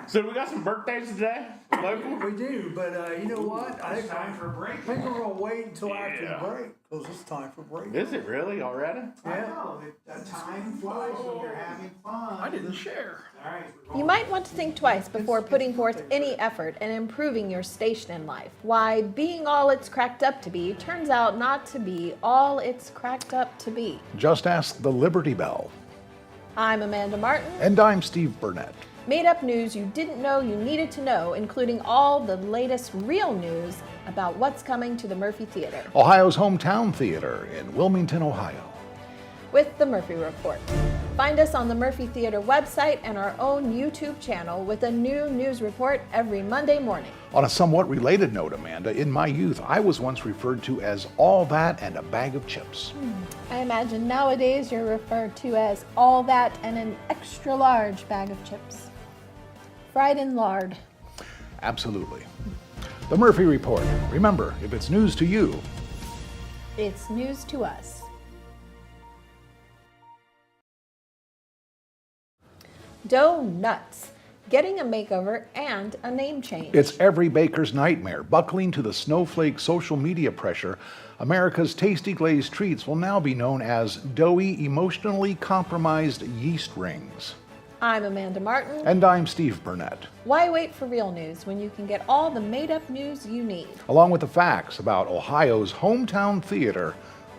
So we got some birthdays today? Local? We do, but you know what? I It's time for a break. think we're going to wait until after Yeah. the break, because it's time for break. Is it really already? I know, time flies when you're having fun. I didn't share. All right. You might want to think twice before putting forth any effort in improving your station in life. Why being all it's cracked up to be turns out not to be all it's cracked up to be. Just ask the Liberty Bell. I'm Amanda Martin. And I'm Steve Burnett. Made up news you didn't know you needed to know, including all the latest real news about what's coming to the Murphy Theater. Ohio's hometown theater in Wilmington, Ohio. With the Murphy Report. Find us on the Murphy Theater website and our own YouTube channel with a new news report every Monday morning. On a somewhat related note, Amanda, in my youth, I was once referred to as all that and a bag of chips. I imagine nowadays you're referred to as all that and an extra large bag of chips. Fried in lard. Absolutely. The Murphy Report. Remember, if it's news to you, It's news to us. Donuts. Getting a makeover and a name change. It's every baker's nightmare. Buckling to the snowflake social media pressure, America's tasty glazed treats will now be known as doughy, emotionally compromised yeast rings. I'm Amanda Martin. And I'm Steve Burnett. Why wait for real news when you can get all the made-up news you need? Along with the facts about Ohio's hometown theater,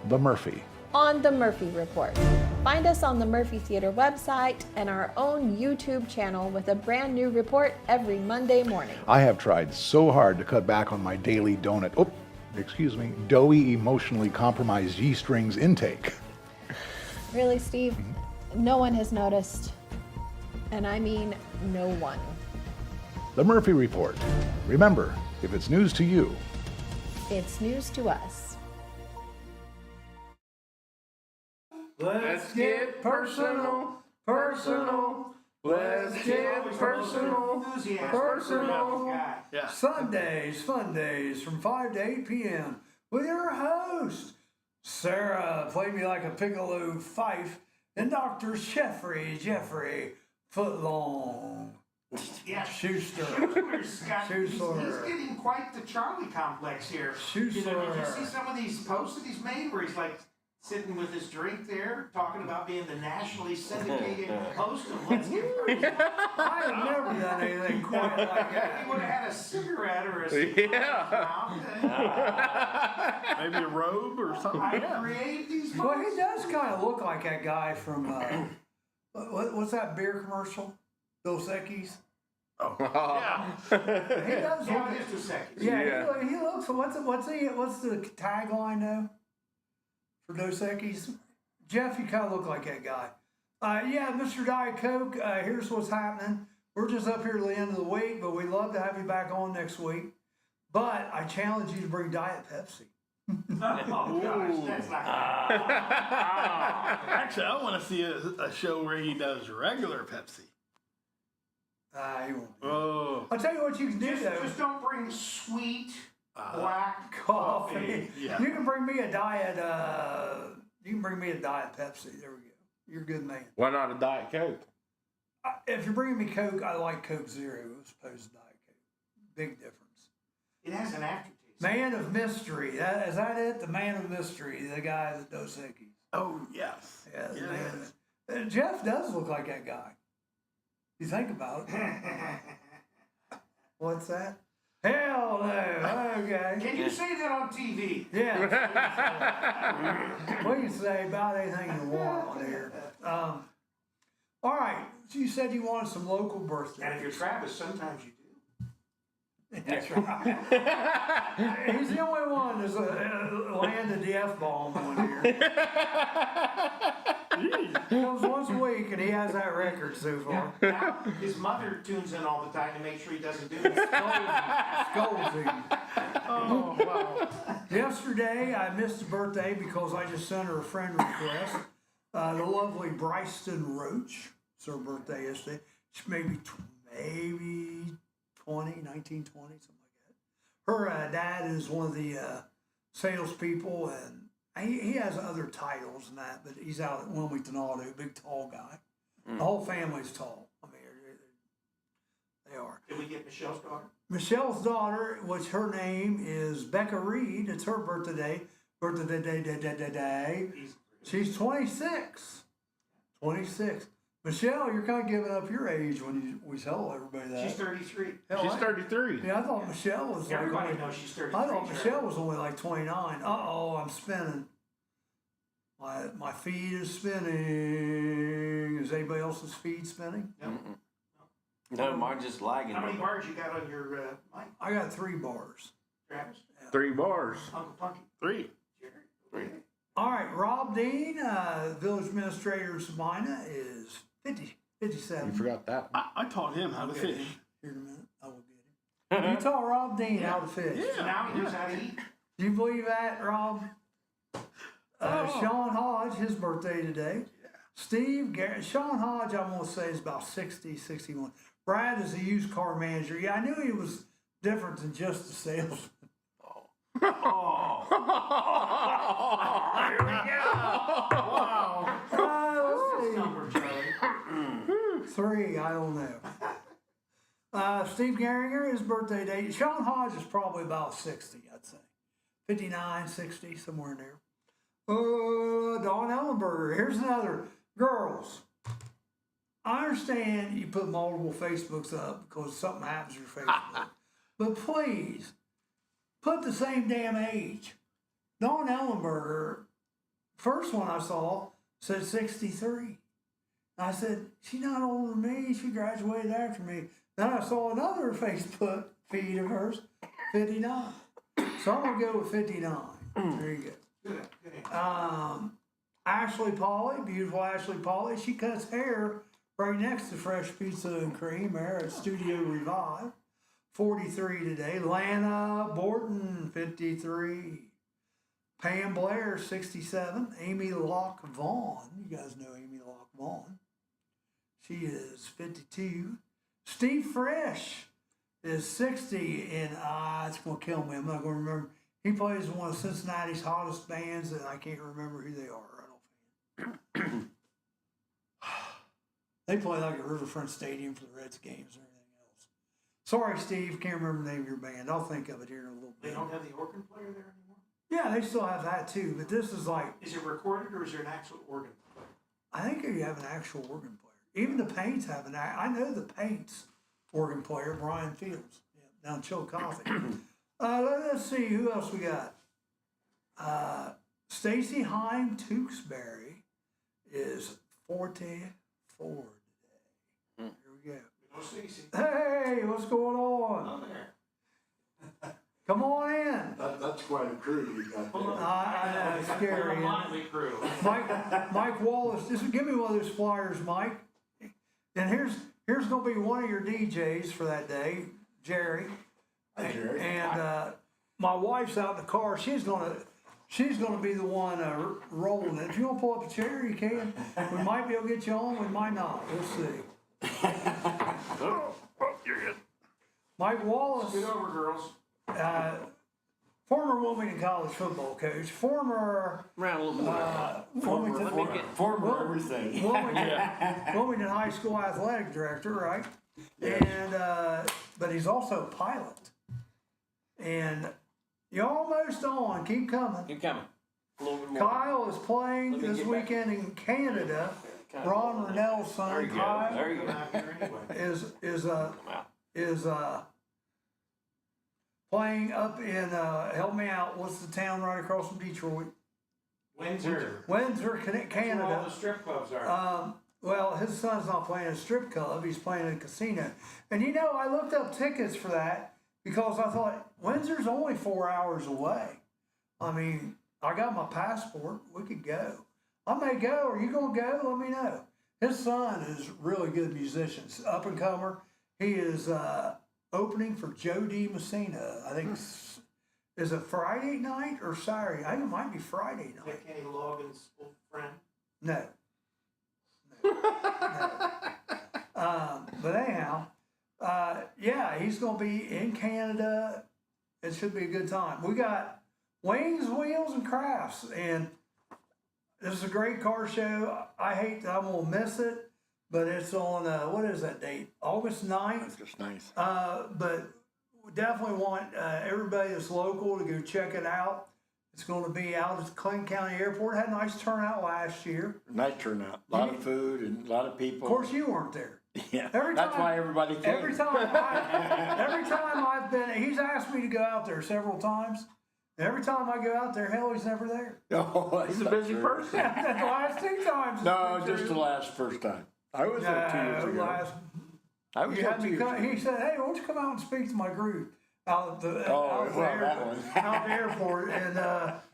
the Murphy. On the Murphy Report. Find us on the Murphy Theater website and our own YouTube channel with a brand new report every Monday morning. I have tried so hard to cut back on my daily doughy, emotionally compromised yeast rings intake. Really, Steve? No one has noticed. And I mean no one. The Murphy Report. Remember, if it's news to you, it's news to us. Let's get personal. Let's get personal. Yeah. Sundays, fun days from 5 to 8 p.m. with your host, Sarah, play me like a piccolo fife, and Dr. Jeffrey Footlong. Yeah, Schuster. He's getting quite the Charlie complex here. Schuster. You know, did you see some of these posts that he's made where he's like sitting with his drink there, talking about being the nationally syndicated host of Let's Get Personal? I have never done anything quite like that. He would have had a cigarette or a cigarette Maybe a robe or something. I create these Well, posts. he does kind of look like that guy from, what's that beer commercial? Dos Equis? Oh, yeah. He does look. Yeah, it is 2 seconds. Yeah, he looks. What's the tagline though for Dos Equis? Jeff, you kind of look like that guy. Yeah, Mr. Diet Coke. Here's what's happening. We're just up here at the end of the week, but we'd love to have you back on next week. But I challenge you to bring Diet Pepsi. Oh gosh, that's not Actually, I want to see a show where he does regular Pepsi. He won't. Oh. I'll tell you what you can do though. just don't bring sweet black Coffee. Yeah. You can bring me a diet. You can bring me a Diet Pepsi. There we go. You're a good man. Why not a Diet Coke? If you're bringing me Coke, I like Coke Zero as opposed to Diet Coke. Big difference. It has an aftertaste. Man of Mystery. Is that it? The Man of Mystery. The guy that does Equis. Oh, yes. Yeah, the man. Jeff does look like that guy. You think about it. What's that? Hell no. Okay. Can you say that on TV? Yeah. We can say about anything you want on here. All right. So you said you wanted some local birthdays. And if you're Travis, sometimes you do. That's right. He's the only one that's landed the F-bomb on here. He comes once a week and he has that record so far. Now, his mother tunes in all the time to make sure he doesn't do it. Scolds him. Oh, wow. Yesterday, I missed a birthday because I just sent her a friend request. The lovely Bryston Roach. It's her birthday yesterday. She may be maybe 19, 20, something like that. Her dad is one of the salespeople, and he has other titles and that, but he's out at Wilmington Auto, big tall guy. The whole family's tall. I mean, they are. Did we get Michelle's daughter? Michelle's daughter, which her name is Becca Reed. It's her birthday. She's 26. 26. Michelle, you're kind of giving up your age when we tell everybody that. She's 33. She's 33. Yeah, I thought Michelle was like Everybody knows she's 33. I thought Michelle was only like 29. Uh-oh, I'm spinning. My feed is spinning. Is anybody else's feed spinning? No. No, mine's just lagging. How many bars you got on your mic, I got 3 bars. Travis? 3 bars. Uncle Punky? 3. Jerry? 3. All right, Rob Dean, village administrator of Sabina, is 57. You forgot that one. I taught him how to fish. Here in a minute, I will get him. You taught Rob Dean how to fish. So now he knows how to eat. Do you believe that, Rob? Sean Hodge, his birthday today. Steve, Sean Hodge, I'm going to say is about 60, 61. Brad is a used car manager. Yeah, I knew he was different than just a salesman. Oh. Here we go. Wow. What's this number, Charlie? 3, I don't know. Steve Gehringer, his birthday date. Sean Hodge is probably about 60, I'd say. 59, 60, somewhere in there. Dawn Ellenberger. Here's another. Girls, I understand you put multiple Facebooks up because something happens to your Facebook. But please, put the same damn age. Dawn Ellenberger, first one I saw, said 63. I said, she's not older than me. She graduated after me. Then I saw another Facebook feed of hers, 59. So I'm going to go with 59. There you go. Ashley Polly, beautiful Ashley Polly. She cuts hair right next to Fresh Pizza and Cream there at Studio Revive. 43 today. Lana Borton, 53. Pam Blair, 67. Amy Locke Vaughn. You guys know Amy Locke Vaughn. She is 52. Steve Fresh is 60, and it's going to kill me. I'm not going to remember. He plays in one of Cincinnati's hottest bands, and I can't remember who they are. I don't think. They play like at Riverfront Stadium for the Reds games and everything else. Sorry, Steve, can't remember the name of your band. I'll think of it here in a little bit. They don't have the organ player there anymore? Yeah, they still have that too, but this is like... Is it recorded or is there an actual organ player? I think you have an actual organ player. Even the Paints have an... I know the Paints organ player, Brian Fields, down in Chillicothe. Let's see, who else we got? Stacy Heim Tewksbury is 44 today. Here we go. No Stacy. Hey, what's going on? Oh, there. Come on in. That's quite a crew you got there. I know, it's scary. Motley crew. Mike Wallace, give me one of those flyers, Mike. And here's gonna be one of your DJs for that day, Jerry. Hi, Jerry. And my wife's out in the car. She's gonna be the one rolling it. If you want to pull up a chair, you can. We might be able to get you on. We might not. We'll see. Oh, you're good. Mike Wallace. Get over, girls. Former Wilmington College football coach, former Former everything. Wilmington High School athletic director, right? And but he's also a pilot. And you're almost on. Keep coming. Keep coming. A little bit more. Kyle is playing this weekend in Canada. Ron Rennell's son, Kyle, There you go. is playing up in help me out. What's the town right across from Detroit? Windsor. Windsor, That's where all Canada. the strip clubs are. Well, his son's not playing a strip club. He's playing in a casino. And you know, I looked up tickets for that because I thought Windsor's only 4 hours away. I mean, I got my passport. We could go. I may go. Are you going to go? Let me know. His son is a really good musician, up and comer. He is opening for Joe D. Messina. I think is it Friday night or Saturday? I think it might be Friday night. Like Kenny Logan's old friend. No. But anyhow, yeah, he's going to be in Canada. It should be a good time. We got Wings, Wheels, and Crafts, and this is a great car show. I hate that I'm going to miss it, but it's on, what is that date? August 9th. That's just nice. But we definitely want everybody that's local to go check it out. It's going to be out at Clinton County Airport. It had a nice turnout last year. Nice turnout. A lot of food and a lot of people. Of course, you weren't there. Yeah. Every That's time- why everybody came. Every time I've been, he's asked me to go out there several times. Every time I go out there, hell, he's never there. No, He's a busy person. The last 2 times. No, just the first time. I was there 2 years ago. I was You there had 2 me years come, ago. he said, "Hey, why don't you come out and speak to my group out at the, Oh, out well, at that one. out at the airport?" And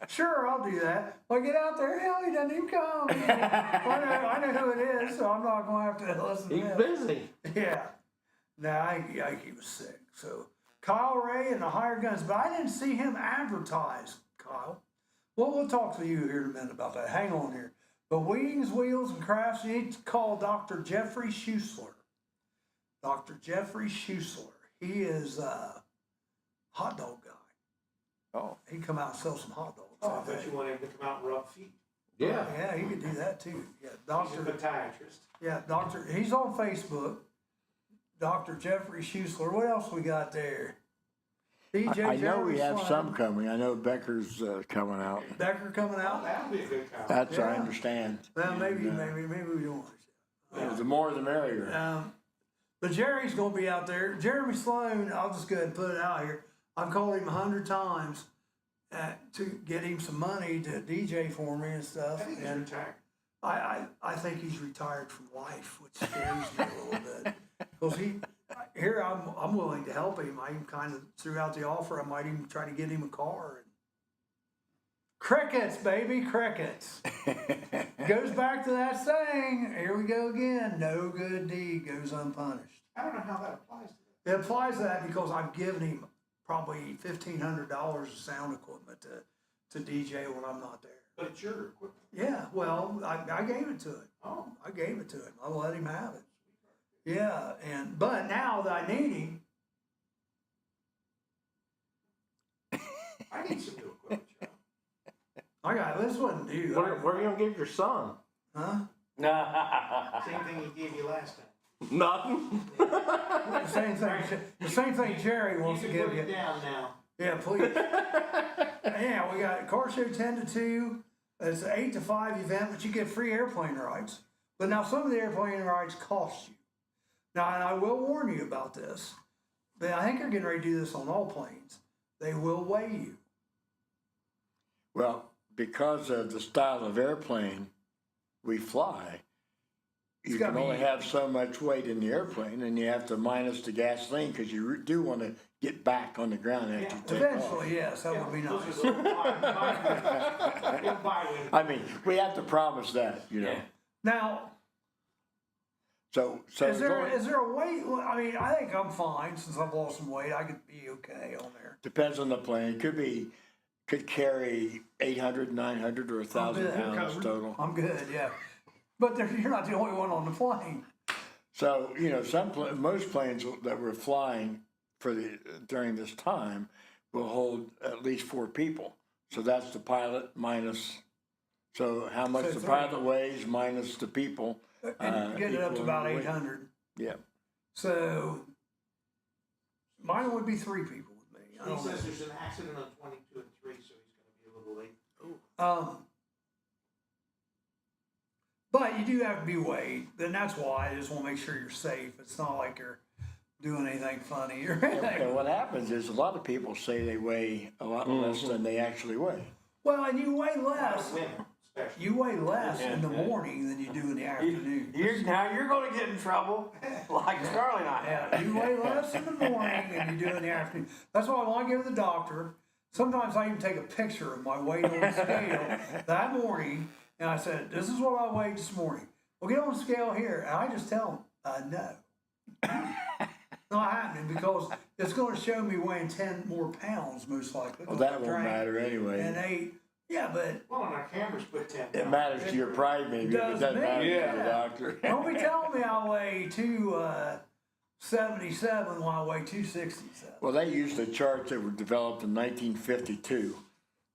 sure, I'll do that. Well, I get out there, hell, he doesn't even come. I know who it is, so I'm not going to have to listen to He's him. busy. Yeah. No, I think he was sick. So Kyle Ray and the Hired Guns, but I didn't see him advertise, Kyle. Well, we'll talk to you here in a minute about that. Hang on here. But Wings, Wheels, and Crafts, you need to call Dr. Jeffrey Schusler. Dr. Jeffrey Schusler. He is a hot dog guy. Oh. He'd come out and sell some hot dogs. Oh, I thought you wanted him to come out and rub feet. Yeah. Yeah, he could do that too. Yeah, He's a Doctor. podiatrist. Yeah, Doctor. He's on Facebook. Dr. Jeffrey Schusler. What else we got there? DJ I know Jeremy we have Sloan. some coming. I know Becker's coming out. Becker coming Oh, out. that'll be a good comment. That's I Yeah. understand. Well, maybe And, we don't. the more the merrier. But Jerry's gonna be out there. Jeremy Sloan, I'll just go ahead and put it out here. I've called him 100 times to get him some money to DJ for me and stuff. I think he's And retired. I think he's retired from life, which scares me a little bit. Because here I'm willing to help him. I even kind of threw out the offer. I might even try to get him a car. Crickets, baby, crickets. Goes back to that saying, here we go again, no good deed goes unpunished. I don't know how that applies to It applies to that because I've given him probably $1,500 of sound equipment to DJ when I'm not there. But it's your equipment. Yeah, well, I gave it to him. Oh. I gave it to him. I let him have it. Yeah, but now that I need him, I need some new equipment, Joe. I got this one due. Where are you gonna give your son? Huh? Same thing he gave you last time. Nothing. The same thing Jerry wants to You give can put you. it down now. Yeah, please. Yeah, we got car show 10 to 2. It's an 8 to 5 event, but you get free airplane rides. But now some of the airplane rides cost you. Now, and I will warn you about this, but I think they're getting ready to do this on all planes. They will weigh you. Well, because of the style of airplane we fly, you It's gotta can only be- have so much weight in the airplane, and you have to minus the gasoline because you do want to get back on the ground after you take off. Eventually, yes, that would be Those nice. are little byway. I mean, we have to promise that, you know. Yeah. Now, So is it's there only- is there a weight? I mean, I think I'm fine since I've lost some weight. I could be okay on there. depends on the plane. Could carry 800, 900, or 1,000 I'm good. pounds total. I'm good, yeah. But you're not the only one on the plane. So, you know, most planes that we're flying during this time will hold at least 4 people. So that's the pilot minus, so how much So the 3. pilot weighs minus the people. And get it up to equal about weight. 800. Yeah. So mine would be 3 people with me. I He don't says know. there's an accident on 22 and 3, so he's gonna be a little late. But you do have to be weighed, and that's why I just want to make sure you're safe. It's not like you're doing anything funny or And anything. what happens is a lot of people say they weigh a lot less than they actually weigh. Well, and you weigh less. Women, especially. You weigh less in the morning than you do in the afternoon. Now you're gonna get in trouble, like Charlie and I. Yeah, you weigh less in the morning than you do in the afternoon. That's why I want to go to the doctor. Sometimes I even take a picture of my weight on the scale that morning, and I said, "This is what I weighed this morning." Well, get on the scale here, and I just tell them, "No, not happening," because it's going to show me weighing 10 more pounds most likely. Well, because that I won't drank matter anyway. And ate. Yeah, but Well, on our cameras put 10 It down. matters to your pride maybe, but it Does doesn't me, matter to yeah. the doctor. don't be telling me I weigh 277 when I weigh 267. Well, they used a chart that was developed in 1952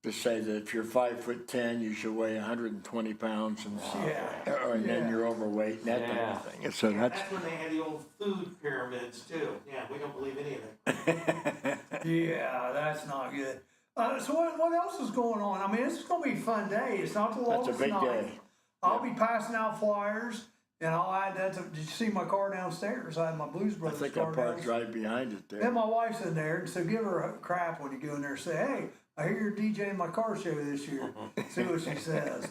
to say that if you're 5'10", you should weigh 120 pounds, and then Yeah. you're overweight and that kind Yeah. of thing. And so that's That's when they had the old food pyramids too. Yeah, we don't believe any of that. Yeah, that's not good. So what else is going on? I mean, this is going to be a fun day. It's not the That's a longest big night. day. I'll be passing out flyers, and I'll add that to, did you see my car downstairs? I had my Blues I Brothers think car I parked downstairs. right behind it And there. my wife's in there, and so give her a crap when you go in there and say, "Hey, I hear you're DJing my car show this year." See what she says.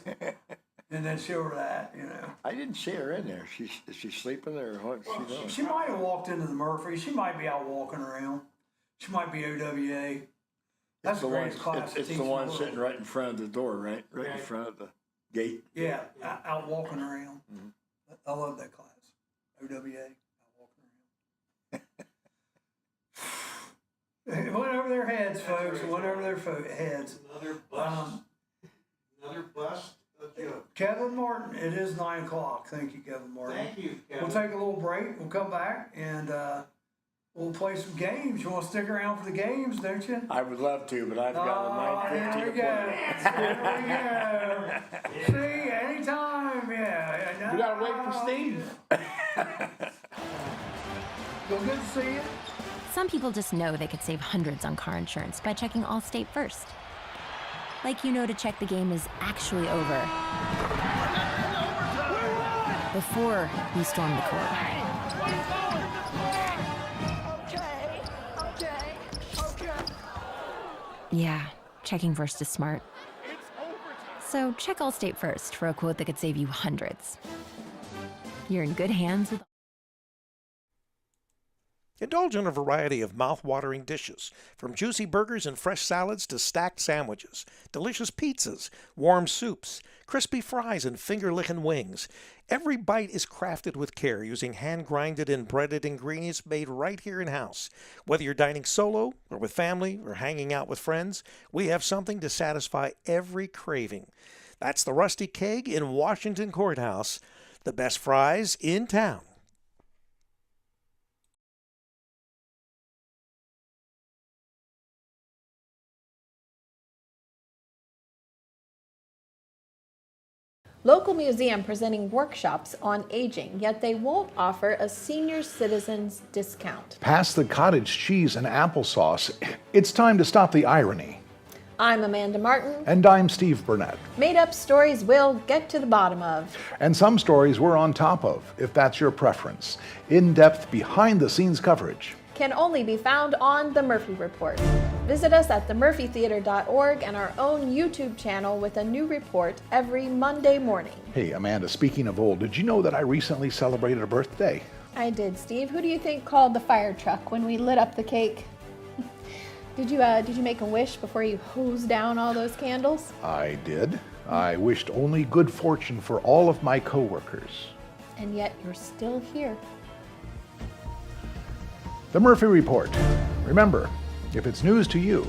And then show her that, you know. I didn't see her in there. Is she sleeping there or what? Is she doing? She might have walked into the Murphy. She might be out walking around. She might be OWA. That's the greatest class to It's teach the in one world. sitting right in front of the door, right in Right. front of the gate. Yeah, out walking around. Mm-hmm. I love that class. OWA, out walking around. Went over their heads, folks. Went over their heads. Another bust. Another bust of joke. Kevin Martin, it is 9 o'clock. Thank you, Kevin Martin. Thank you, Kevin. We'll take a little break. We'll come back and We'll play some games. You want to stick around for the games, don't you? I would love to, but I've got a 9:15 Here we go. See, anytime, yeah. We gotta wait for Steve. Well, good to see you. Some people just know they could save hundreds on car insurance by checking Allstate first. Like to check the game is actually over before you storm the court. Yeah, checking first is smart. So check Allstate first for a quote that could save you hundreds. You're in good hands with... Indulge in a variety of mouth-watering dishes, from juicy burgers and fresh salads to stacked sandwiches, delicious pizzas, warm soups, crispy fries, and finger-licking wings. Every bite is crafted with care using hand-grinded and breaded ingredients made right here in-house. Whether you're dining solo or with family or hanging out with friends, we have something to satisfy every craving. That's the Rusty Keg in Washington Courthouse, the best fries in town. Local museum presenting workshops on aging, yet they won't offer a senior citizens discount. Past the cottage cheese and applesauce, it's time to stop the irony. I'm Amanda Martin. And I'm Steve Burnett. Made up stories we'll get to the bottom of. And some stories we're on top of, if that's your preference. In-depth, behind-the-scenes coverage. Can only be found on The Murphy Report. Visit us at themurphytheater.org and our own YouTube channel with a new report every Monday morning. Hey, Amanda, speaking of old, did you know that I recently celebrated a birthday? I did, Steve. Who do you think called the fire truck when we lit up the cake? Did you make a wish before you hosed down all those candles? I did. I wished only good fortune for all of my coworkers. And yet you're still here. The Murphy Report. Remember, if it's news to you,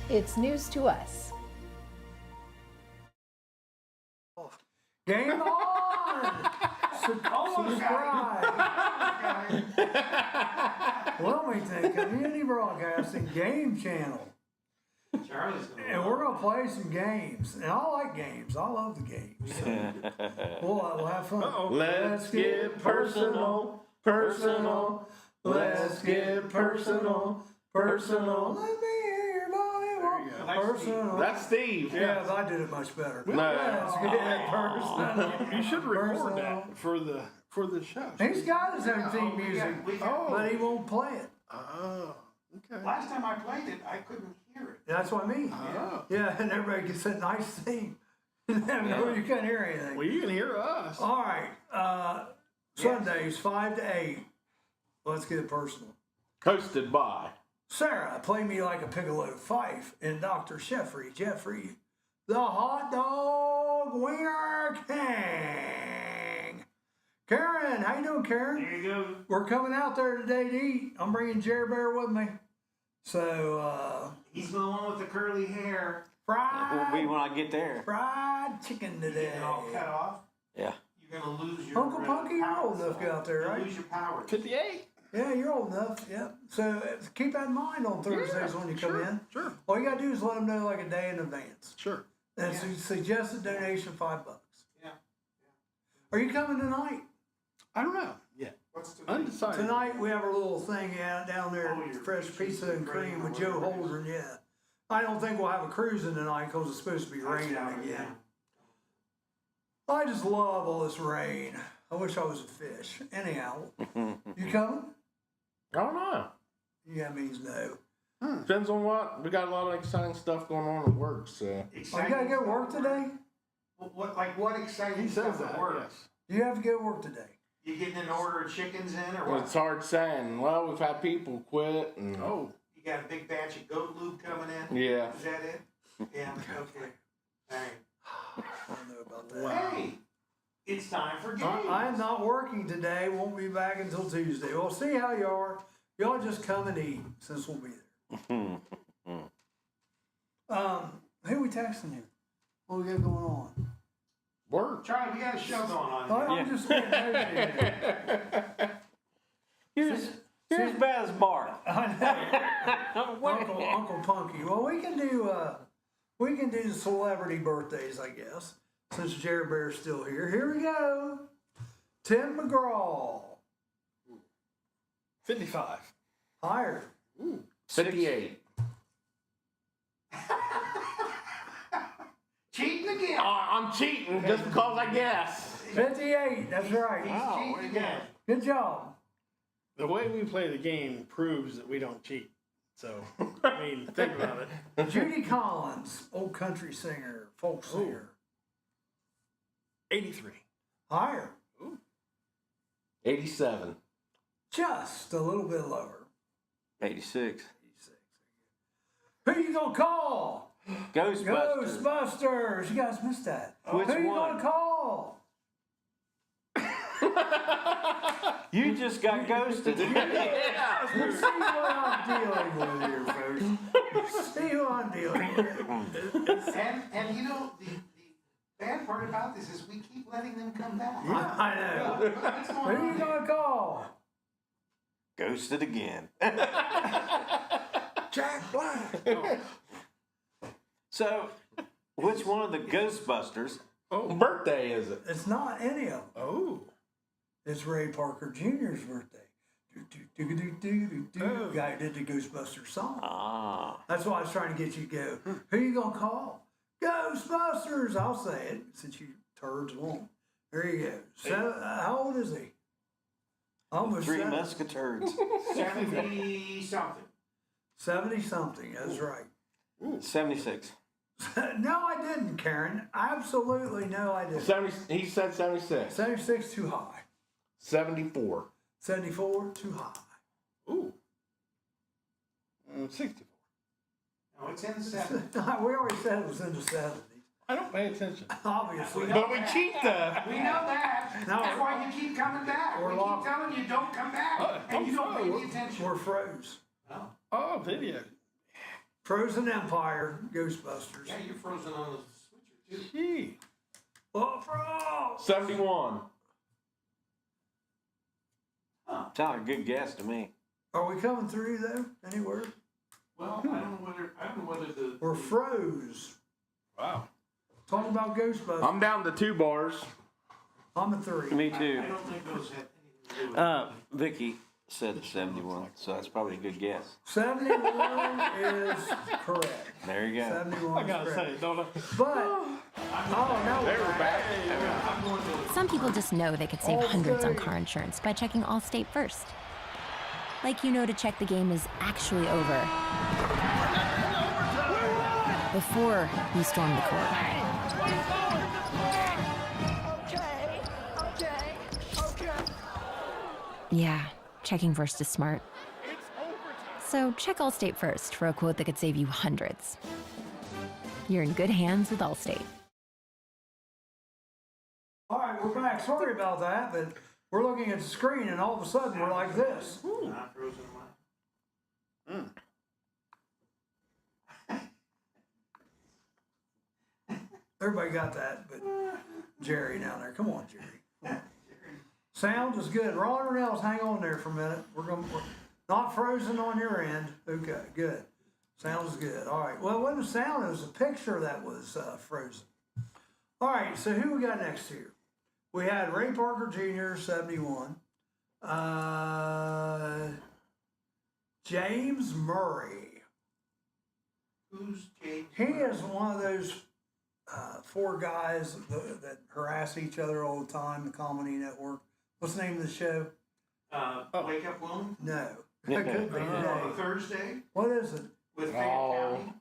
it's news to us. Game on! Subscribe! Wilmington Community Broadcasting Game Channel. And we're going to play some games. And I like games. I love the games. So we'll have fun. Let's get personal. Let's get personal. Let me hear your body walk. Personal. That's Steve. Yeah, I did it much better. No. Let's get personal. You should record that for the show. He's got his own theme music, but he won't play it. Oh, okay. Last time I played it, I couldn't hear it. That's what I mean. Oh. Yeah, and everybody gets a nice theme. No, you can't hear anything. Well, you can hear us. All right. Sundays, 5 to 8. Let's get personal. Hosted by Sarah, play me like a piccolo fife, and Dr. Jeffrey, the hot dog wiener king. Karen, how you doing, Karen? There you go. We're coming out there today to eat. I'm bringing Jerry Bear with me. So, He's the one with the curly hair. It will be when I get there. fried chicken today. And all cut off. Yeah. You're going to lose your Uncle Punky, you're power. old enough to get out there, You'll right? lose your power. 58. Yeah, you're old enough. Yep. So keep that in mind on Thursdays when you come in. Sure. All you gotta do is let them know like a day in advance. Sure. And suggested donation $5. Yeah. Are you coming tonight? I don't know. Yeah. What's the Undecided. Tonight we have a little thing down there, fresh pizza and cream with Joe Holdren. Yeah. I don't think we'll have a cruising tonight because it's supposed to be raining again. I just love all this rain. I wish I was a fish. Anyhow, you coming? I don't know. Yeah, means no. Depends on what. We got a lot of exciting stuff going on at work, so. Oh, you gotta go to work today? What exciting He says stuff at that, work? yes. You have to go to work today. You getting an order of chickens in or Well, what? it's hard saying. Well, we've had people quit and. You got a big batch of goat lube coming in? Yeah. Is that it? Yeah, okay. All right. I don't know about that. Hey, it's time for games. I am not working today. Won't be back until Tuesday. We'll see how you are. Y'all just come and eat since we'll be there. Who we texting here? What we got going on? Work. Charlie, we got a show going on. I'm just getting nosy here. Here's as bad as Bart. Uncle Punky. Well, we can do celebrity birthdays, I guess, since Jerry Bear's still here. Here we go. Tim McGraw. 55. Higher. 58. Cheating again. I'm cheating just because I guess. 58. That's right. Wow, Cheating again. Good job. The way we play the game proves that we don't cheat. So, I mean, think about it. Judy Collins, old country singer, folk singer. 83. Higher. 87. Just a little bit lower. 86. Who you gonna call? Ghostbusters. Ghostbusters. You guys missed that. Which Who you one? gonna call? You just got ghosted. You see what I'm dealing with here, folks. See who I'm dealing with. And you know, the bad part about this is we keep letting them come back. I know. What's Who going you on? gonna call? Ghosted again. Jack Black. So, which one of the Ghostbusters? Birthday is it? It's not any of them. Oh. It's Ray Parker Jr.'s birthday. Guy who did the Ghostbusters song. Ah. That's why I was trying to get you to go. Who you gonna call? Ghostbusters. I'll say it since you turds won't. There you go. So, how old is he? Almost Three 70. Musketeers. 70 something. 70 something. That's right. 76. No, I didn't, Karen. Absolutely no, I didn't. 70. He said 76. 76 too high. 74. 74 too high. Ooh. 64. No, it's in the 70s. We already said it was in the 70s. I don't pay attention. Obviously. But we cheat the. We know that. No. That's why you keep coming back. We're We locked. keep telling you don't come back. And you don't pay any attention. We're froze. Oh, video. Frozen Empire, Ghostbusters. Yeah, you're frozen on the switcher too. Gee. Oh, froze! 71. Sounds like a good guess to me. Are we coming through though? Anywhere? Well, I don't know whether the We're froze. Wow. Talking about Ghostbusters. I'm down to 2 bars. I'm a 3. Me too. I don't think those have anything to do with Vicky said 71, so that's probably a good guess. 71 is correct. There you go. 71 I is gotta correct. say, don't I? But, oh, no. They were back. Some people just know they could save hundreds on car insurance by checking Allstate first. Like you know to check the game is actually over before you storm the court. Yeah, checking first is smart. So check Allstate first for a quote that could save you hundreds. You're in good hands with Allstate. All right, we're back. Sorry about that, but we're looking at the screen and all of a sudden we're like this. not frozen in mine. Everybody got that, but Jerry down there. Come on, Jerry. Come on. Sound is good. Ron and Nels, hang on there for a minute. We're not frozen on your end. Okay, good. Sound is good. All right. Well, it wasn't sound. It was a picture that was frozen. All right. So who we got next here? We had Ray Parker Jr., 71. James Murray. Who's James? He is one of those 4 guys that harass each other all the time, the Comedy Network. What's the name of the show? Wake Up Wilmington? No. That could be today. Thursday What is it? with Fayette County.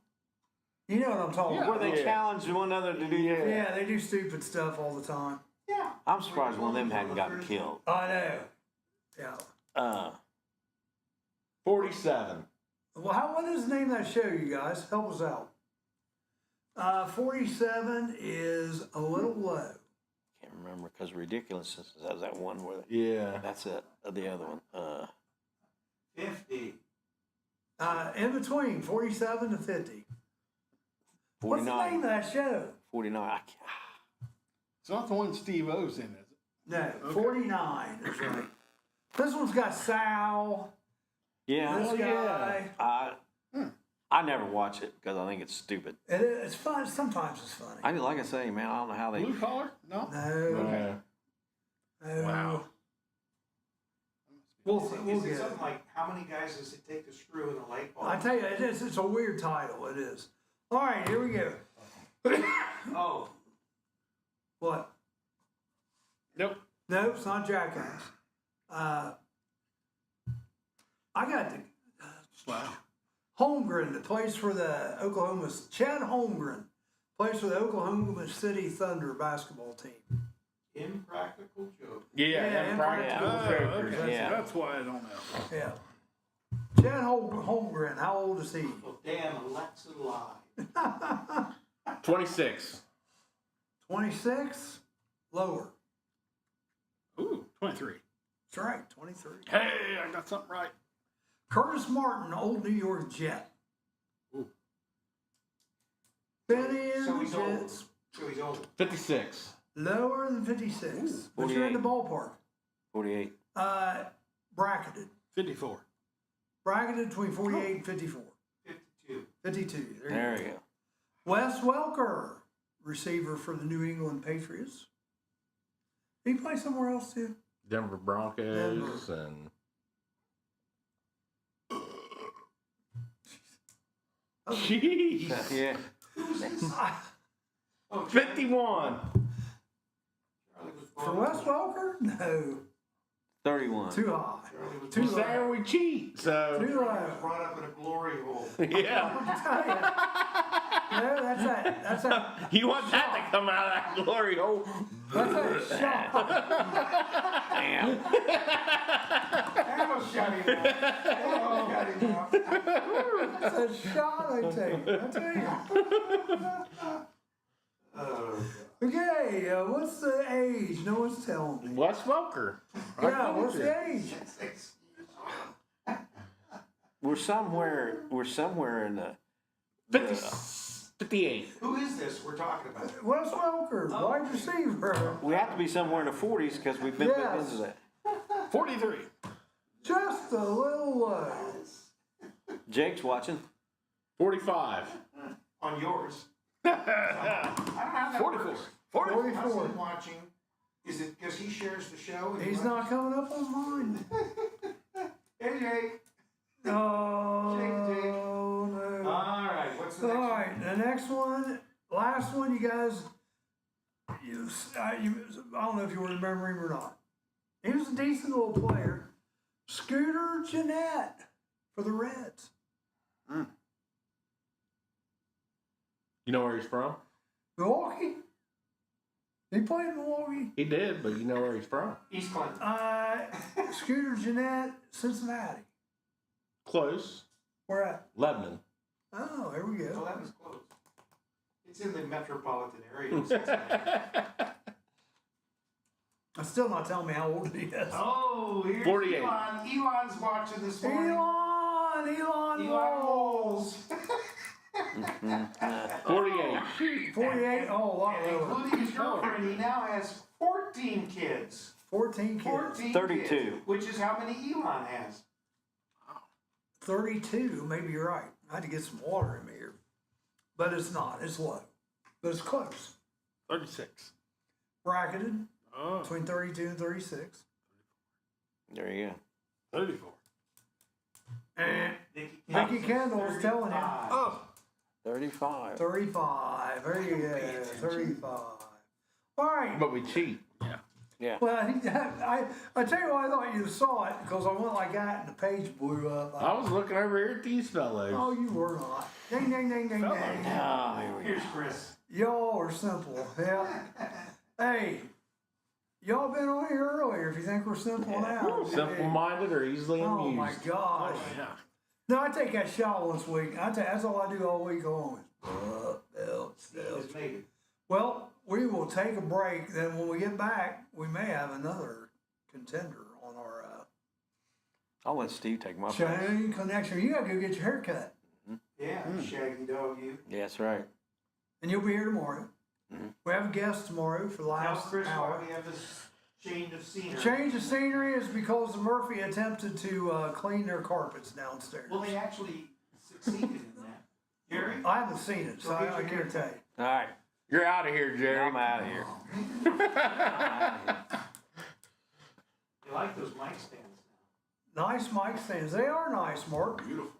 You know what I'm talking about. Where they challenge one another to do Yeah, they do stupid stuff all the time. Yeah. I'm surprised one of them hadn't gotten killed. I know. Yeah. 47. Well, what is the name of that show, you guys? Help us out. 47 is a little low. Can't remember because Ridiculousness has that one where Yeah. that's it. The other one. 50. In between 47 to 50. What's the name 49. of that show? 49. I can't. It's not the one Steve O's in, is it? No, 49 is right. This one's got Sal, Yeah. This guy. I never watch it because I think it's stupid. It's fun. Sometimes it's funny. Like I say, man, I don't know how they. Blue collar? No. No. No. Wow. We'll Is get it it. something like, how many guys does it take to screw in a light bulb? I tell you, it's a weird title. It is. All right, here we go. Oh, What? Nope. No, it's not Jackass. I got the Wow. Holmgren, that plays for the Oklahoma. Chad Holmgren plays for the Oklahoma City Thunder basketball team. Impractical Joke. Yeah, Impractical Jokers. Jokers. Yeah. That's why I don't know. Yeah. Chad Holmgren, how old is he? Well, damn, Alexa lied. 26. 26? Lower. Ooh, 23. That's right, 23. Hey, I got something right. Curtis Martin, old New York Jet. Ooh. Benny and So the he's old. Jets. So he's old. 56. Lower than 56. But you're in the 48. ballpark. 48. Bracketed. 54. Bracketed between 48 and 54. 52. 52. There you go. Wes Welker, receiver for the New England Patriots. Did he play somewhere else too? Denver Broncos and jeez. Yeah. Oh, 51. Charlie was For born- Wes Welker? No. 31. Too high. Charlie was Too born- low. Saying we cheat, so Too Charlie low. was brought up in a glory hole. yeah. No, that's that. That's that. You want that to come out of that glory hole? That's that shot. Damn. That'll shut him up. That'll shut him up. That's a shot I take. I tell you. Okay, what's the age? No one's telling me. Wes Welker. Yeah, what's the age? We're somewhere in the 58. Who is this we're talking about? Wes Welker, wide receiver. we have to be somewhere in the 40s because we've been Yes. into that. 43. Just a little low. Jake's watching. 45. On yours. I don't know how that 44. works. 44. How's he watching? Is it because he shares the show? and he He's not coming up on mine. Hey, Jake. No, Jake. no. All right, what's the All next one? right, the next one, last one, you guys, I don't know if you remember him or not. He was a decent little player. Scooter Jeanette for the Reds. You know where he's from? Milwaukee. He played in Milwaukee. He did, but you know where he's from? East Clinton. Scooter Jeanette, Cincinnati. Close. Where at? Lebanon. Oh, here we Well, go. that was close. It's in the metropolitan area. of Cincinnati. I'm still not telling me how old he is. Oh, here's 48. Elon. Elon's watching this morning. Elon Walls. 48. 48. Oh, a lot And lower. including his girlfriend, he now has 14 kids. 14 kids. 14 32. kids, which is how many Elon has. 32, maybe you're right. I had to get some water in me here. But it's not. It's low. But it's close. 36. Bracketed Oh, between 32 and 36. There you go. 34. Mickey Kendall's telling him. Oh, 35. 35. There you go. 35. All right. But we cheat. Yeah. Well, I tell you what, I thought you saw it because I went like that and the page blew up. I was looking over here at these fellows. Oh, you were not. Ding, ding, ding, ding, ding. Oh, here we go. Here's Chris. Y'all are simple. Yeah. Hey, y'all been on here earlier if you think we're simple now. Simple-minded or easily amused. Oh my gosh. yeah. No, I take that shot once a week. That's all I do all week long. Steve has made it. Well, we will take a break. Then when we get back, we may have another contender on our I'll let Steve take my place. chain connection. You got to go get your hair cut. Yeah, shaggy dog, you. Yeah, that's right. And you'll be here tomorrow. We have a guest tomorrow for the Now, last Chris, why hour. do we have this? Change of scenery. Change of scenery is because Murphy attempted to clean their carpets downstairs. Well, they actually succeeded in that. Jerry? I haven't seen it, so I can't tell you. All right, You're out of here, Jerry. I'm out of here. You like those mic stands Nice mic stands. They are nice, Mark. Beautiful.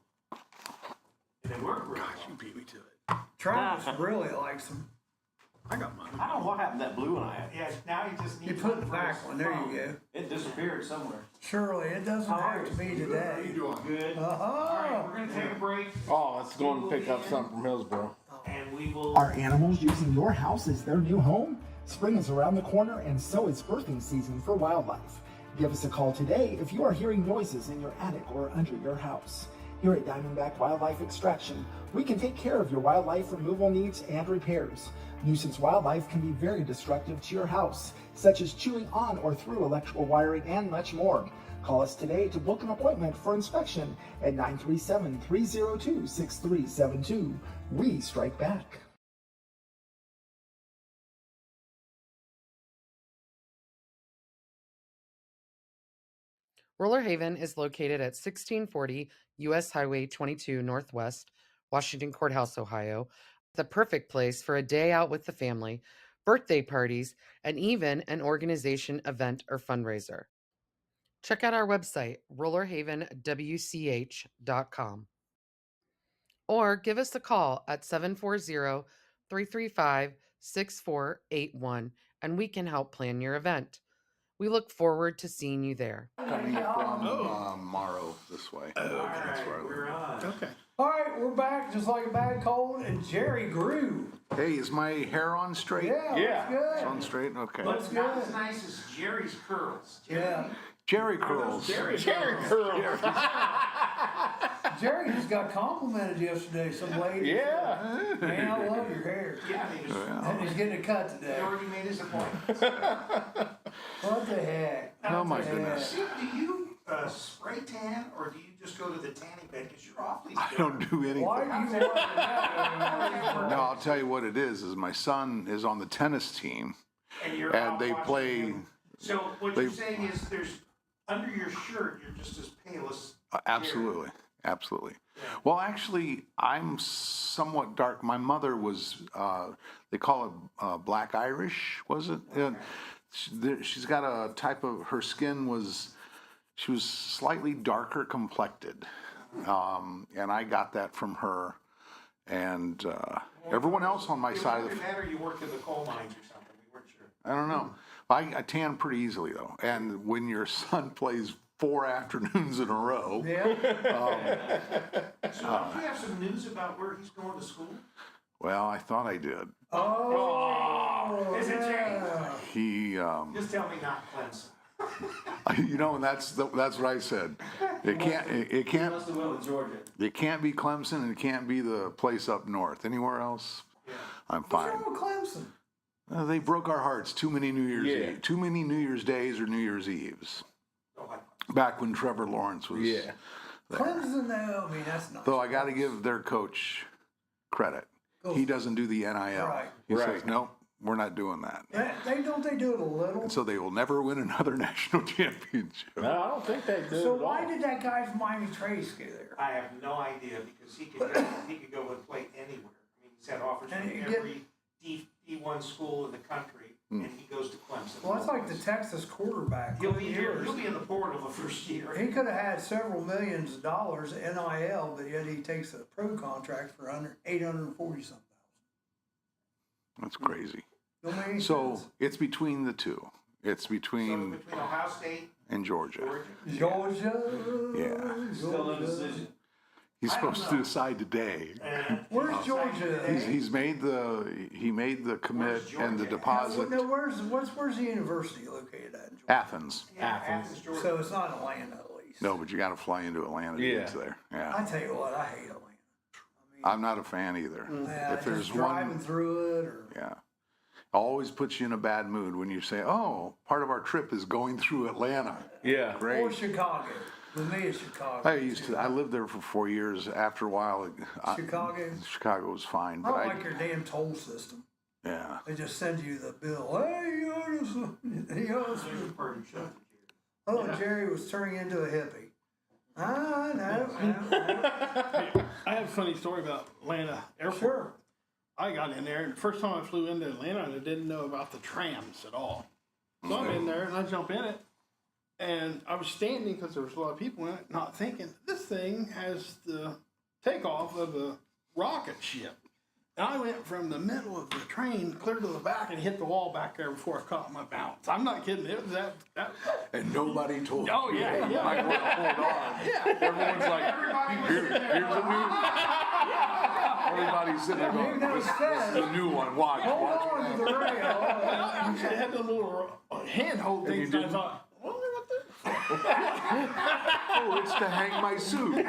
And they work really well. You beat me to it. Travis really likes them. I got mine. I don't know what happened to that blue one I had. Yeah, now you just need You put the back one. There you go. It disappeared somewhere. Surely it doesn't have to be today. Good. All right, we're gonna take a break, Oh, let's go and pick up something from Hillsboro. and we will. Are animals using your house as their new home? Spring is around the corner, and so is birthing season for wildlife. Give us a call today if you are hearing noises in your attic or under your house. Here at Diamondback Wildlife Extraction, we can take care of your wildlife removal needs and repairs. Nuisance wildlife can be very destructive to your house, such as chewing on or through electrical wiring and much more. Call us today to book an appointment for inspection at 937-302-6372. We strike back. Roller Haven is located at 1640 U.S. Highway 22 Northwest, Washington Courthouse, Ohio. The perfect place for a day out with the family, birthday parties, and even an organization event or fundraiser. Check out our website, rollerhavenwch.com. Or give us a call at 740-335-6481 and we can help plan your event. We look forward to seeing you there. Coming from Morrow this way. All right, we're on. Okay. All right, we're back just like a bad cold, and Jerry grew. Hey, is my hair on straight? Yeah, Yeah. looks It's on good. straight? Okay. But it's not as nice as Jerry's curls. Yeah, Jerry curls. Jerry curls. Jerry just got complimented yesterday. Some lady. Yeah. Man, I love your hair. Yeah, I mean, And he's getting a cut he today. already made his appointment. What the heck? Oh my What the goodness. heck? Do you spray tan, or do you just go to the tanning bed? Because you're awfully. I don't do anything. Why do you want that? No, I'll tell you what it is my son is on the tennis team, And you're and out they watching play, him. So what they- you're saying is, there's under your shirt, you're just as pale as. absolutely, absolutely. Well, actually, I'm somewhat dark. My mother was, they call it Black Irish, was it? And she's got a type of, her skin was, she was slightly darker complected. And I got that from her. And everyone else on my side of the, That or you worked in the coal mines or something, we weren't sure. I don't know. I tan pretty easily though. And when your son plays 4 afternoons in a row, Yeah. So don't you have some news about where he's going to school? well, I thought I did. Oh. Is it Jerry? He, Just tell me not Clemson. you know, and that's what I said. It can't Must have went with Georgia. it can't be Clemson and it can't be the place up north. Anywhere else, I'm What's fine. wrong with Clemson? They broke our hearts. Too many New Year's Yeah. Eve, too many New Year's Days or New Year's Eves. Don't like Back when Trevor Lawrence was Yeah. there. Clemson, though, I mean, that's not. Though I got to give their coach credit. He doesn't do the NIL. Right. He Right. says, nope, we're not doing that. They do it a little. And so they will never win another national championship. No, I don't think they do. So at why all. did that guy from Miami Trace go there? I have no idea, because he could go and play anywhere. I mean, he's had offers And from you get- every D1 school in the country, and he goes to Clemson. Well, that's like the Texas quarterback. He'll be here. Years. He'll be in the portal the first year. He could have had several millions of dollars NIL, but yet he takes a pro contract for $840-something. That's crazy. Don't make any So sense. it's between the two. It's So between between Ohio State, and Georgia. Georgia. Georgia. Yeah. Still no decision. He's I don't supposed to know. decide today. Where's Georgia? He made the commit Where's and the Georgia? deposit. No, where's the university located at? In Georgia? Athens. Athens, Georgia. So it's not Atlanta, at least. No, but you got to fly into Atlanta to get to there. I Yeah. tell you what, I hate Atlanta. I'm not a fan either. Yeah, If there's just driving one, through it, or yeah. Always puts you in a bad mood when you say, "Oh, part of our trip is going through Atlanta." Yeah. or Great. Chicago. With me, it's Chicago. I lived there for 4 years. After a while, Chicago. Chicago was fine, I but don't like your damn toll system. yeah. They just send you the bill. Hey, you Pardon, shut Oh, Jerry was turning into a hippie. I know. I have a funny story about Atlanta Airport. Sure. I got in there, and the first time I flew into Atlanta, I didn't know about the trams at all. So I'm in there, and I jump in it, and I was standing because there was a lot of people in it, not thinking, this thing has the takeoff of a rocket ship. And I went from the middle of the train clear to the back and hit the wall back there before I caught my bounce. I'm not kidding. It was that And nobody told Oh, you. yeah, yeah. Like, well, hold on. Yeah. Everyone's like, here's a new. Everybody's sitting there going, this is the new one. Watch. Hold on to the rail. It had the little handhold And you things, and I didn't- thought, well, what the? Oh, it's to hang my suit.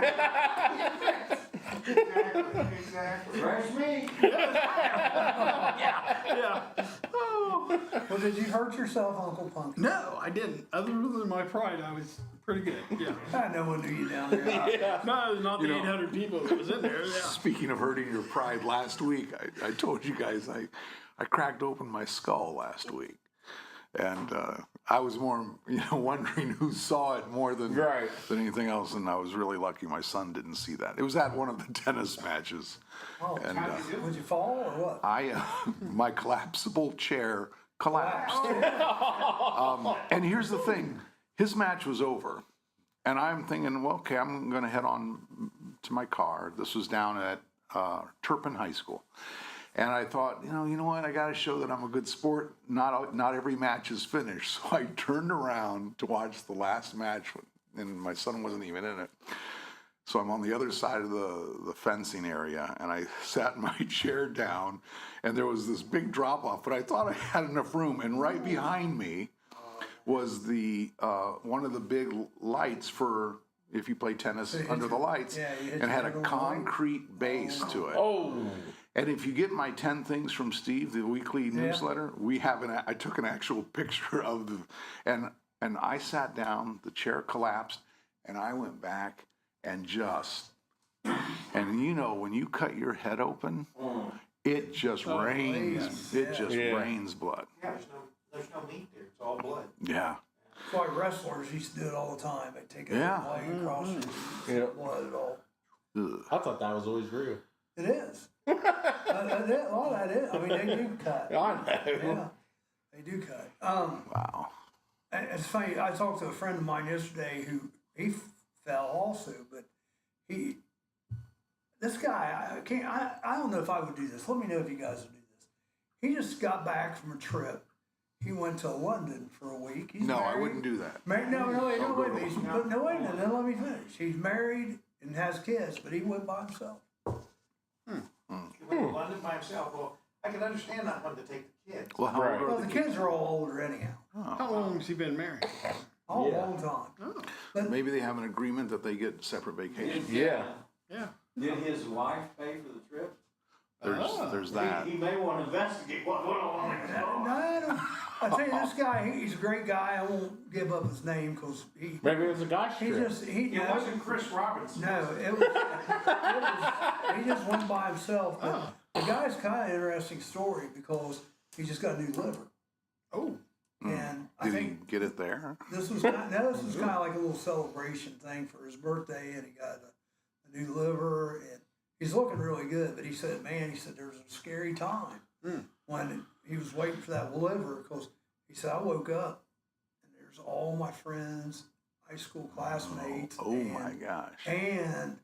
Exactly. Fresh meat. Yeah. Oh. Well, did you hurt yourself, Uncle Punky? No, I didn't. Other than my pride, I was pretty good. Yeah. No one knew you down there. No, not the You know- 800 people that was in there. Yeah. Speaking of hurting your pride, last week, I told you guys I cracked open my skull last week. And I was more, wondering who saw it more than anything else. And I was really lucky my son didn't see that. It was at one of the tennis matches. Oh, And would you fall or what? my collapsible chair collapsed. And here's the thing. His match was over. And I'm thinking, well, okay, I'm going to head on to my car. This was down at Turpin High School. And I thought, you know what? I got to show that I'm a good sport. Not every match is finished. So I turned around to watch the last match, and my son wasn't even in it. So I'm on the other side of the fencing area, and I sat my chair down, and there was this big drop off. But I thought I had enough room, and right behind me was the one of the big lights for if you play tennis under the lights, and had a concrete base to it. Oh. And if you get my 10 things from Steve, the weekly newsletter, I took an actual picture of and I sat down, the chair collapsed, and I went back and when you cut your head open, it just rains, rains blood. Yeah, there's no meat there. It's all blood. Yeah. That's why wrestlers used to do it all the time. They'd take a leg across and blood it all. Ugh. I thought that was always real. It is. A lot of that is. I mean, they do cut. I know. Yeah, they do cut. Wow. And it's funny. I talked to a friend of mine yesterday who he fell also, but this guy, I don't know if I would do this. Let me know if you guys would do this. He just got back from a trip. He went to London for a week. He's married. I wouldn't do that. No, wait a minute. Let me finish. He's married and has kids, but he went by himself. He went to London by himself. Well, I can understand not wanting to take the kids. Well, how old are Well, the kids are all older anyhow. How long has he been married? A long time. Maybe they have an agreement that they get separate vacations. Yeah. Yeah. Did his wife pay for the trip? There's that. He may want to investigate what went on. I tell you, this guy, he's a great guy. I won't give up his name because Maybe it was a guy's he trip. just, It wasn't Chris Robinson. no, he just went by himself. But the guy's kind of an interesting story because he just got a new liver. Oh. And I Did he think get it there? this was kind of like a little celebration thing for his birthday, and he got a new liver, and he's looking really good. But he said, there was a scary time when he was waiting for that liver because he said, I woke up and there's all my friends, high school classmates, My gosh. and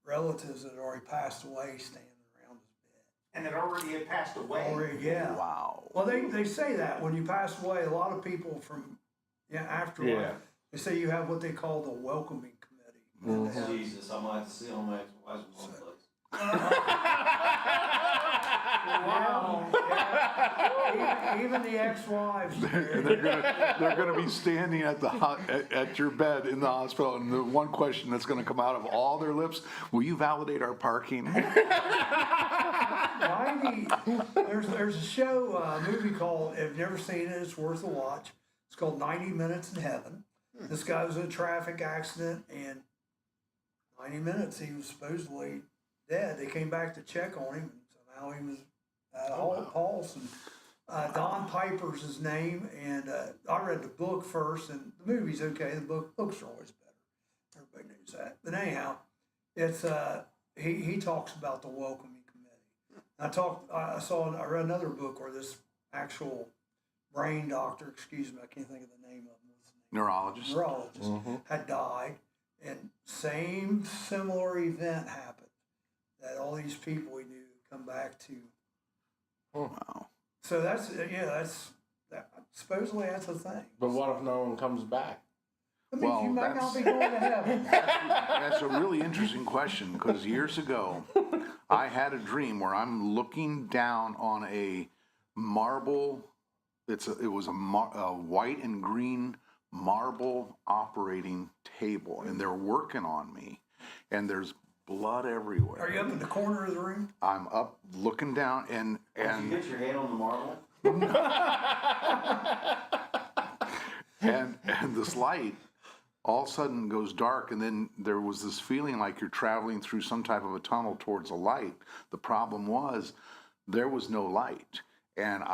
relatives that had already passed away standing around his bed. And it already had passed away. Already, yeah. Wow. Well, they say that when you pass away, a lot of people from afterlife, they say you have what they call the welcoming committee. Jesus, I might have to see on my ex-wife's in one place. Even the ex-wives. They're gonna be standing at your bed in the hospital, and the one question that's gonna come out of all their lips: will you validate our parking? There's a show, a movie called, if you've never seen it, it's worth a watch. It's called 90 Minutes in Heaven. This guy was in a traffic accident, and 90 minutes he was supposedly dead. They came back to check on him, and somehow he was at a pulse. And Don Piper's his name, and I read the book first, and the movie's okay. The books are always better. Everybody knows that. But anyhow, it's he talks about the welcoming committee. I read another book where this actual brain doctor, excuse me, I can't think of the name of him. What's the name? Neurologist had died, and similar event happened. That all these people we knew come back to. Wow. So supposedly that's a thing. But what if no one comes back? I mean, you might not be going to heaven. That's a really interesting question, because years ago, I had a dream where I'm looking down on a marble. It was a white and green marble operating table, and they're working on me, and there's blood everywhere. Are you up in the corner of the room? I'm up looking down, and Did you get your hand on the marble? and this light all of a sudden goes dark, and then there was this feeling like you're traveling through some type of a tunnel towards a light. The problem was there was no light, and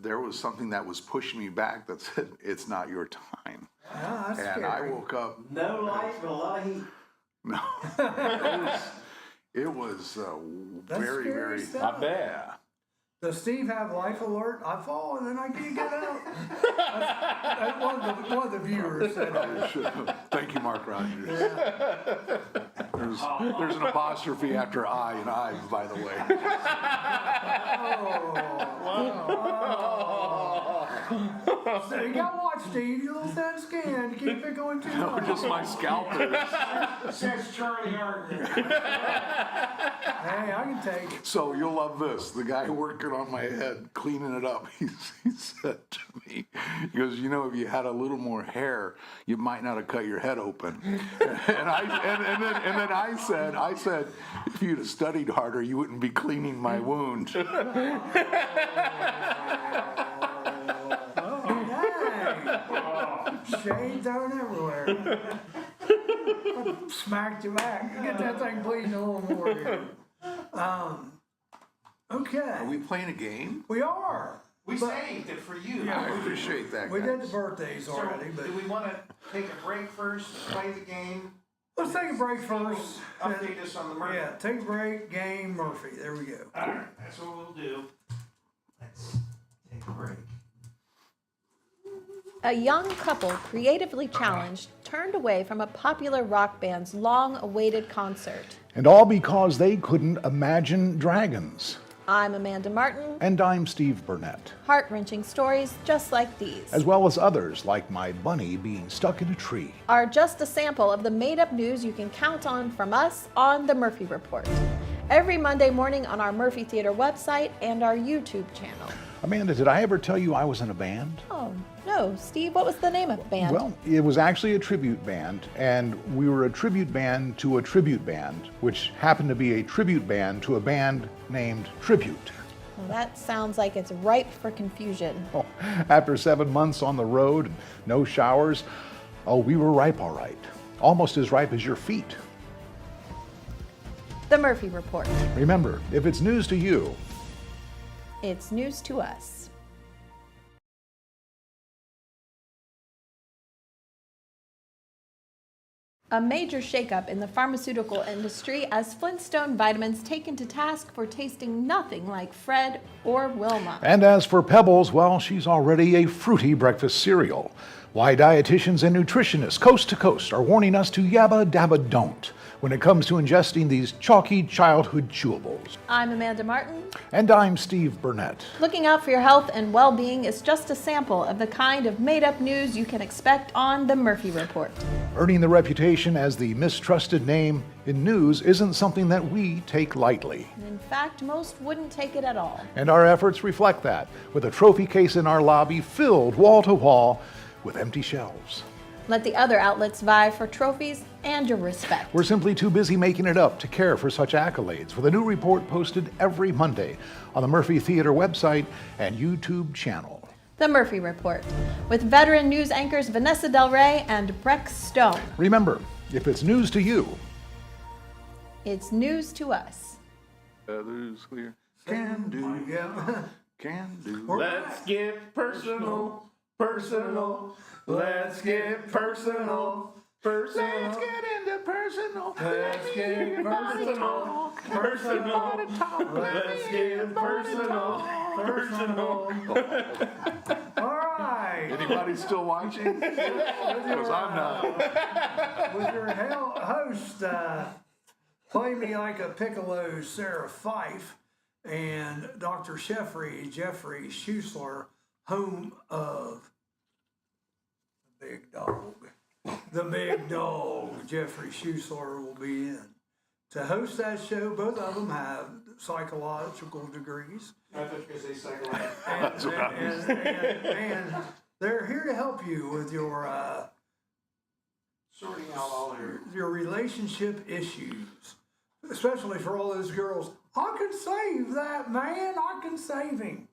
there was something that was pushing me back that said, "It's not your time." Ah, that's and scary. I woke up. No light, but a lot of heat. No, it was That's very, scary very. stuff. I bet. Yeah. Does Steve have life alert? I've fallen and I can't get out. That's one of the viewers said that. Thank you, Mark Rogers. Yeah. There's an apostrophe after I and I, by the way. So you gotta watch, Steve. You little thin skin. You keep it going too much. Just my scalpers. Says Charlie Hartman. Hey, I can take it. So you'll love this. The guy working on my head, cleaning it up, he said to me, he goes, "You know, if you had a little more hair, you might not have cut your head open." And then I said, "If you'd have studied harder, you wouldn't be cleaning my wound." Shade thrown everywhere. Smacked you back. Get that thing bleeding a little more here. Okay. Are we playing a game? We are. We saved it for you. Yeah, I appreciate that, We guys. did the birthdays already, but Do we want to take a break first, play the game? let's take a break first. Update us on the Murphy. Yeah, take a break, game, Murphy. There we go. All right, that's what we'll do. Let's take a break. A young couple, creatively challenged, turned away from a popular rock band's long-awaited concert. And all because they couldn't imagine dragons. I'm Amanda Martin. And I'm Steve Burnett. Heart-wrenching stories just like these As well as others, like my bunny being stuck in a tree. are just a sample of the made-up news you can count on from us on The Murphy Report. Every Monday morning on our Murphy Theater website and our YouTube channel. Amanda, did I ever tell you I was in a band? Oh, no. Steve, what was the name of the band? Well, it was actually a tribute band, and we were a tribute band to a tribute band, which happened to be a tribute band to a band named Tribute. Well, that sounds like it's ripe for confusion. Oh, after 7 months on the road, and no showers, we were ripe all right. Almost as ripe as your feet. The Murphy Report. Remember, if it's news to you, It's news to us. A major shakeup in the pharmaceutical industry as Flintstone Vitamins taken to task for tasting nothing like Fred or Wilma. and as for Pebbles, well, she's already a fruity breakfast cereal. Why dietitians and nutritionists coast to coast are warning us to yabba dabba don't when it comes to ingesting these chalky childhood chewables. I'm Amanda Martin. And I'm Steve Burnett. Looking out for your health and well-being is just a sample of the kind of made-up news you can expect on The Murphy Report. Earning the reputation as the mistrusted name in news isn't something that we take lightly. In fact, most wouldn't take it at all. And our efforts reflect that, with a trophy case in our lobby filled wall to wall with empty shelves. Let the other outlets vie for trophies and your respect. We're simply too busy making it up to care for such accolades, with a new report posted every Monday on the Murphy Theater website and YouTube channel. The Murphy Report, with veteran news anchors Vanessa Del Rey and Breck Stone. Remember, if it's news to you, It's news to us. Feathers clear. Can do. Yeah. can do. Let's get personal, personal. Let's get personal, personal. Let's get into personal. Let's get personal, personal. Let's get personal, personal. All right. Anybody still watching? Because I'm not. With your host, Play Me Like a Piccolo, Sarah Fife, and Dr. Jeffrey Schusler, home of the big dog. The big dog, Jeffrey Schusler, will be in. To host that show, both of them have psychological degrees. I thought you were going to say psychological. And they're here to help you with your Sorting out all your relationship issues, especially for all those girls. I can save that man. I can save him.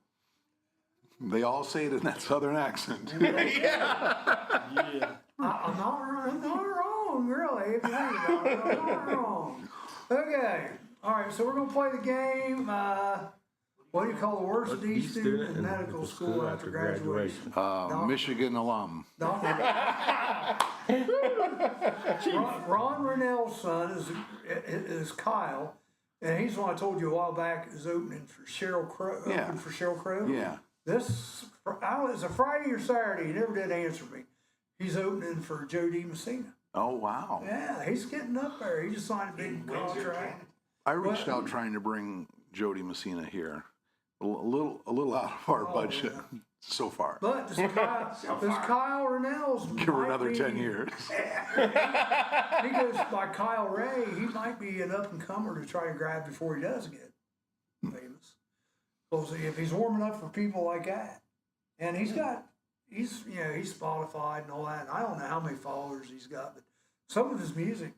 They all say it in that southern accent. I'm not wrong, really. If you think about it, I'm not wrong. Okay. All right. So we're gonna play the game. What do you call the worst D student in medical school after graduation? Michigan alum. Ron Rennell's son is Kyle, and he's the one I told you a while back is opening for Sheryl Crow. Yeah. Open for Sheryl Crow. Yeah. This, I don't know, it's a Friday or Saturday. He never did answer me. He's opening for Jody Messina. Oh, wow. Yeah, he's getting up there. He just signed a big contract. I reached out trying to bring Jody Messina here. A little out of our budget so far. But this Kyle Rennell's Give her another 10 years. He goes by Kyle Ray. He might be an up and comer to try to grab before he does get famous. Because if he's warming up for people like that, and he's Spotify and all that. And I don't know how many followers he's got, but some of his music's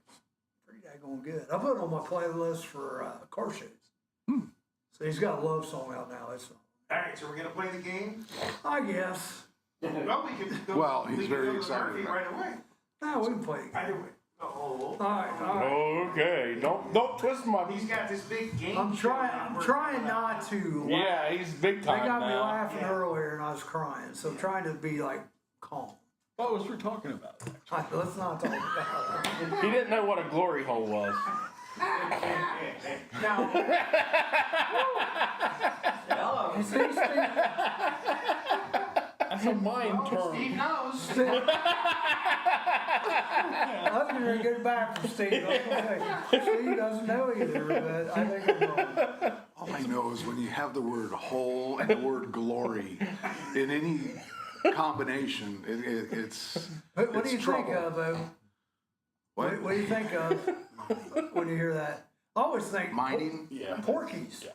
pretty daggone good. I put it on my playlist for car shows. So he's got a love song out now. That's all. All right, so we're going to play the game? I guess. Well, we can go. Well, he's very excited Murphy right away. No, we can play. Either way. Oh. All right. Okay, don't twist my. He's got this big game. I'm trying not to. Yeah, he's big time They got now. me laughing earlier, and I was crying. So I'm trying to be like calm. What was we talking about? Let's not talk about that. He didn't know what a glory hole was. Now, you see, Steve, That's a mind term. Steve knows. I'm going to get back from Steve. I was gonna say, Steve doesn't know either, but I think I'm wrong. All I know is when you have the word whole and the word glory in any combination, it's What do you trouble. think of, though? What? What do you think of when you hear that? I always think Mining? Porkies.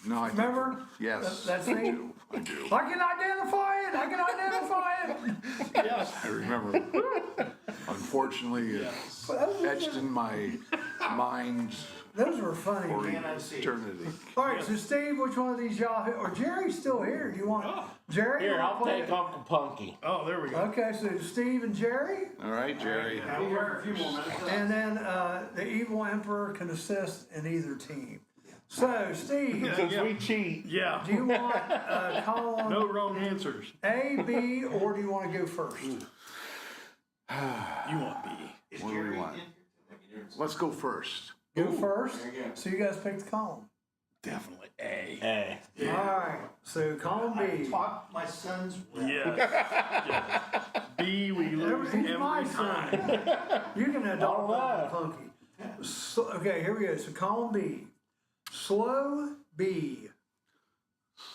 No, I Remember? Yes. That I scene? do. I do. I can identify it. Yes. I remember. Unfortunately, it's etched in my mind Those were funny. for eternity. All right, so Steve, which one of these y'all, or Jerry's still here? Do you want Jerry? Here, you wanna I'll play take it? Uncle Punky. Oh, there we go. Okay, so Steve and Jerry, All right, Jerry. I'll be here for a few more minutes. and then the evil emperor can assist in either team. So, Steve, Since we cheat. Yeah. do you want column No wrong answers. A, B, or do you want to go first? You want B. What do we want? Let's go first. Go first. So you guys pick the column. Definitely A. Hey. All right. So column I B. taught my sons well. Yes. B, we lose He's every my time. son. You can adopt that funky. So, okay, here we go. So column B. Slow B.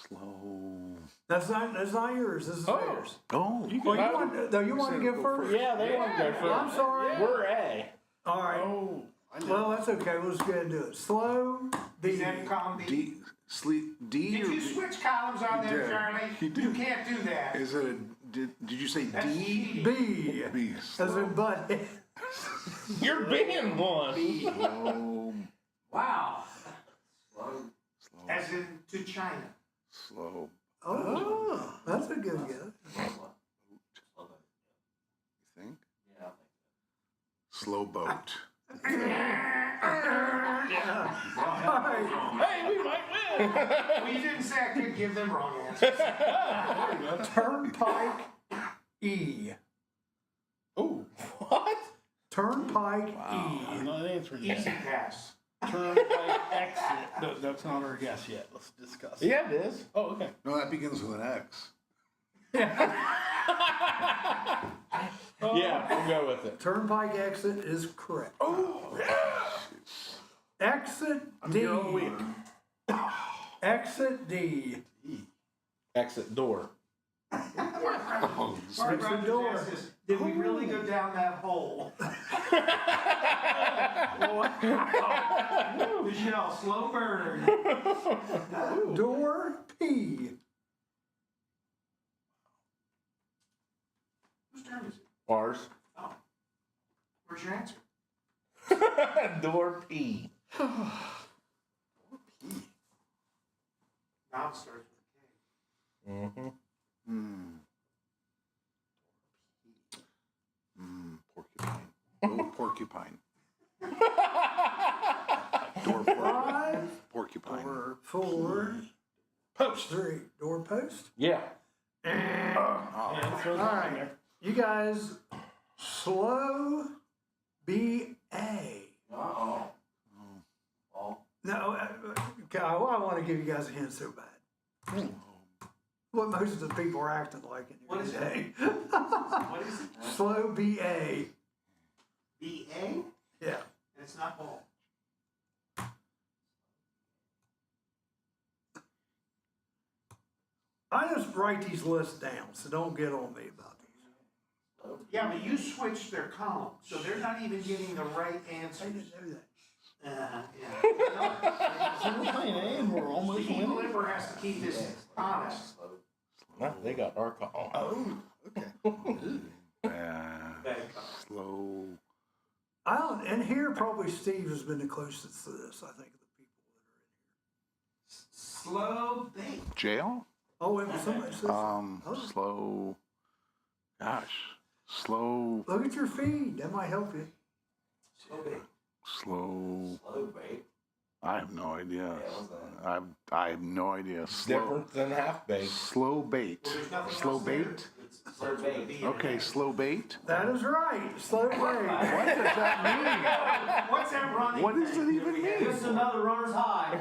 Slow. That's not yours. This is theirs. Oh. You want to go first? Yeah, they want to go first. I'm sorry. We're A. All right. Oh, Well, that's okay. We'll just go ahead and do it. Slow B. Is that column B? D. Sleep. D. Did or you B? switch columns on He there, did. Charlie? He did. You can't do that. Is it a? Did you say That's D? cheating. B. B. As Slow. in butt. You're being one. Slow. Wow. Slow. As in to China. Slow. Oh, that's a good guess. You think? Slow boat. Hey, we might win. Well, you didn't say I could give them wrong answers. Turnpike E. Oh, what? Turnpike I'm E. not answering Easy yet. pass. Turnpike exit. No, that's not our guess yet. Let's discuss. Yeah, it is. Oh, okay. No, that begins with an X. Yeah, we'll go with it. Turnpike exit is correct. Oh, yeah. Exit I'm D. here all week. Exit D. Exit door. All right, Roger, door. ask this. Did we really go down that hole? Michelle, slow burner. Door P. Whose turn is it? Ours. Oh. Where's your answer? Door P. Now it starts with a K. Mm-hmm. Porcupine. Oh, porcupine. Door Five. porcupine. Door 4. Post. 3. Door post. Yeah. All right. You guys, slow B A. Uh-oh. No, okay, I want to give you guys a hint so bad. What most of the people are acting like in here What is it? today. What is it? Slow BA. B-A? And Yeah. it's not ball. I just write these lists down, so don't get on me about these. Yeah, but you switched their column, so they're not even getting the right I answer. didn't know that. Yeah. So we're playing A and we're almost The winning. equilibrium has to keep this honest. Well, they got our call. Oh, okay. Slow. I don't, and here probably Steve has been the closest to this, I think, of the people that are in here. Slow bait. Jail? Oh, wait, somebody says, oh, Slow. Gosh. Slow. look at your feed, that might help you. Slow bait. Slow. Slow bait. I have no idea. Yeah, what's I have no idea. Slow. Different than half baked. Slow bait. Well, there's nothing Slow else there. bait. It starts with a B and an Okay, A. slow bait. That is right, slow bait. What does that What's that running mean? What does thing? it even mean? This is another runner's high.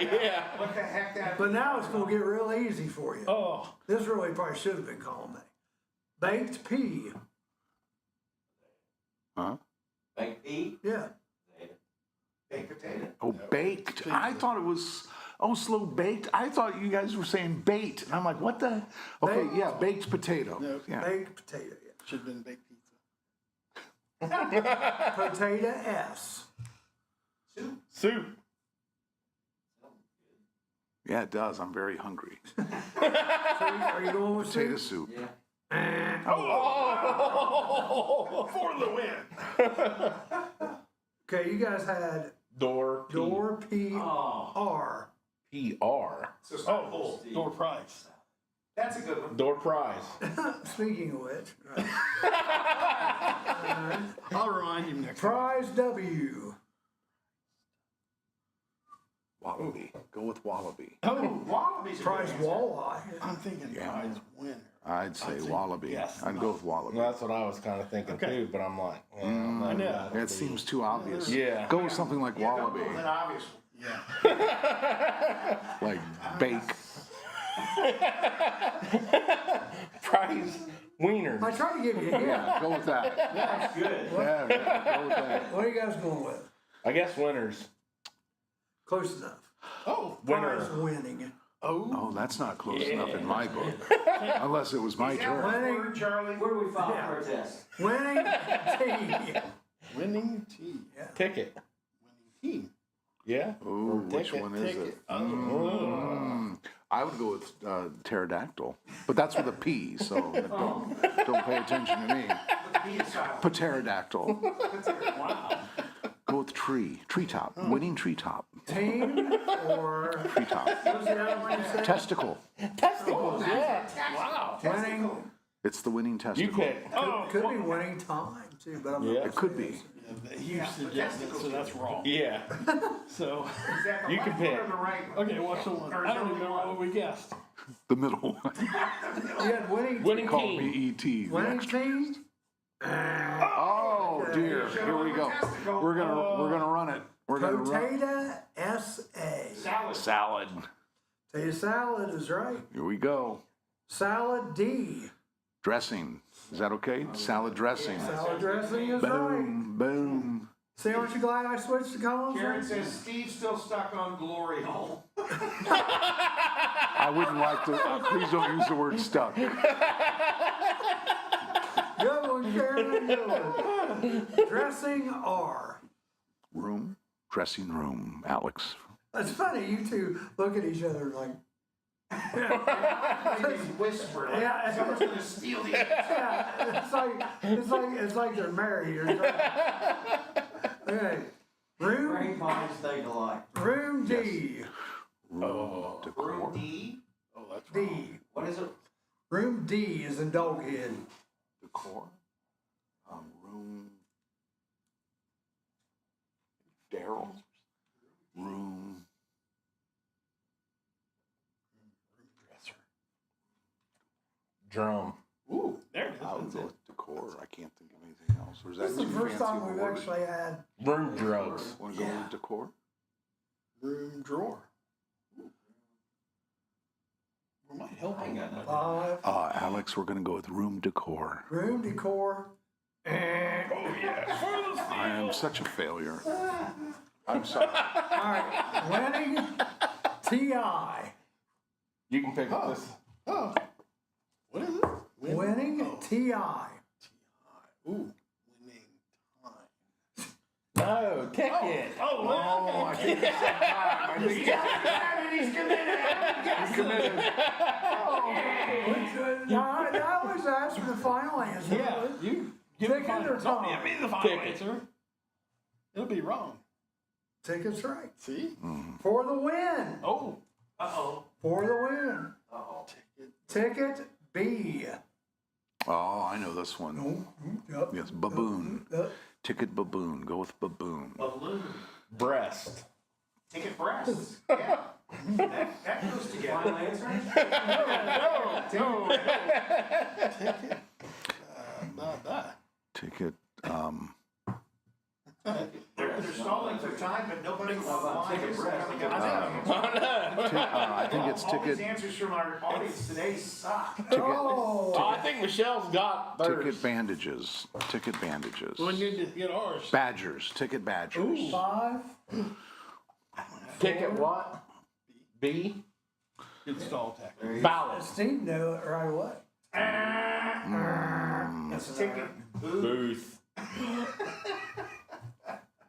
Yeah. What the heck that? But now it's gonna get real easy for you. Oh, This really probably should have been column A. Baked pea, Huh? Baked pea. yeah. Baked potato. Oh, baked. I thought it was, slow baked. I thought you guys were saying bait. And I'm like, what the? Okay, Baked? yeah, baked potato. No, Yeah. Baked potato, yeah. should have been baked pizza. Potato S. Soup. Yeah, it does. I'm very hungry. So are you going with Potato soup? soup. Oh, for the win. Okay, you guys had Door P. door P Oh. R. PR. So it's not full. Door prize. That's a good one. Door prize. Speaking of which, right. I'll remind him next time. Prize W. Wallaby. Go with wallaby. Oh, Wallabies are Prize good answer. walleye. I'm thinking Yeah. prize winner. I'd say I'd say wallaby. yes, I'd go with wallaby. Well, that's what I was kind of thinking Okay. too, but I'm like, well, I know. That seems too obvious. Yeah. Go with something like Yeah, wallaby. don't go with an obvious one. Yeah. Like bake. prize wieners. I tried to give you a hint. Yeah, go with that. That's good. Yeah, go with that. What are you guys going with? I guess winners. Close enough. Oh, Prize Winner. winning. Oh, that's not close enough in my book. Unless it was my Is that turn. one word, Charlie? Where do we file Yeah. protest? Winning T. winning tea. Yeah. Ticket. Winning team. Yeah. Ooh, which Ticket, one is ticket. it? Oh. I would go with pterodactyl, but that's with a P, so don't pay attention to me. The B is silent. Pterodactyl. Wow. Go with treetop, winning treetop, Team or treetop, what was the other one you said? testicle. Testicles, yeah. Wow. Winning. It's the winning You testicle. pick. Could be winning times. too, but I'm Yeah. not. It could be. You suggested, so that's wrong. Yeah. So, You can pick. okay, what's the one? I don't even know what we guessed. The middle one. You had winning, Winning Call team. me E.T. winning team? Oh dear, here we go. We're gonna run it. We're gonna run Potato S.A. salad. Potato salad is right. Here we go. Salad D. Dressing. Is that okay? Salad dressing. Salad dressing is right. Boom, boom. See, aren't you glad I switched to columns? Karen says Steve's still stuck on glory hole. I wouldn't like to. Please don't use the word stuck. Good one, Karen. Good one. Dressing R. Room. Dressing room. Alex. It's funny, you two look at each other like. Whisper. Like, Yeah, someone's gonna steal the. Yeah, it's like they're married or something. Okay. Brain minds think alike. Room D. Room decor. Room D. Oh, that's D. What is it? Room D is in Doghead. Decor. Room. Daryl. Room. Drum. Ooh, there it is. I would That's go it. with decor. I can't think of anything else. Or is This that is the too first fancy time of a we've word? actually had Room drugs. Want to go with decor? Room drawer. We might help on that. 5. Alex, we're going to go with room decor. Room decor. I am such a failure. I'm sorry. All right. Winning TI. You can pick this. Oh. What is it? Winning TI. Ooh. Winning time. No, ticket. Oh, I think it's that time. I think it's He's committed. I always ask for the final answer. yeah, you give Ticket me the or final. time? Don't give me the final Ticket. answer. It'll be wrong. Ticket's right. See? For the win. Oh. Uh-oh. For the win. Uh-oh. Ticket B. Oh, I know this one. Yep. Yes, baboon. Ticket baboon. Go with baboon. Balloon. Breast. Ticket breasts. Yeah. That goes together. Final answer? Ticket. They're stalling for time, but nobody's flying. ticket breast? I think it's All these ticket. answers from our audience today suck. Oh. Oh, I think Michelle's got theirs. Ticket bandages. Ticket bandages. We need to get ours. Badgers. Ticket badgers. 5. Ticket what? B? Good stall tactic. Ballot. Steve knew it right away. That's a ticket. Booth.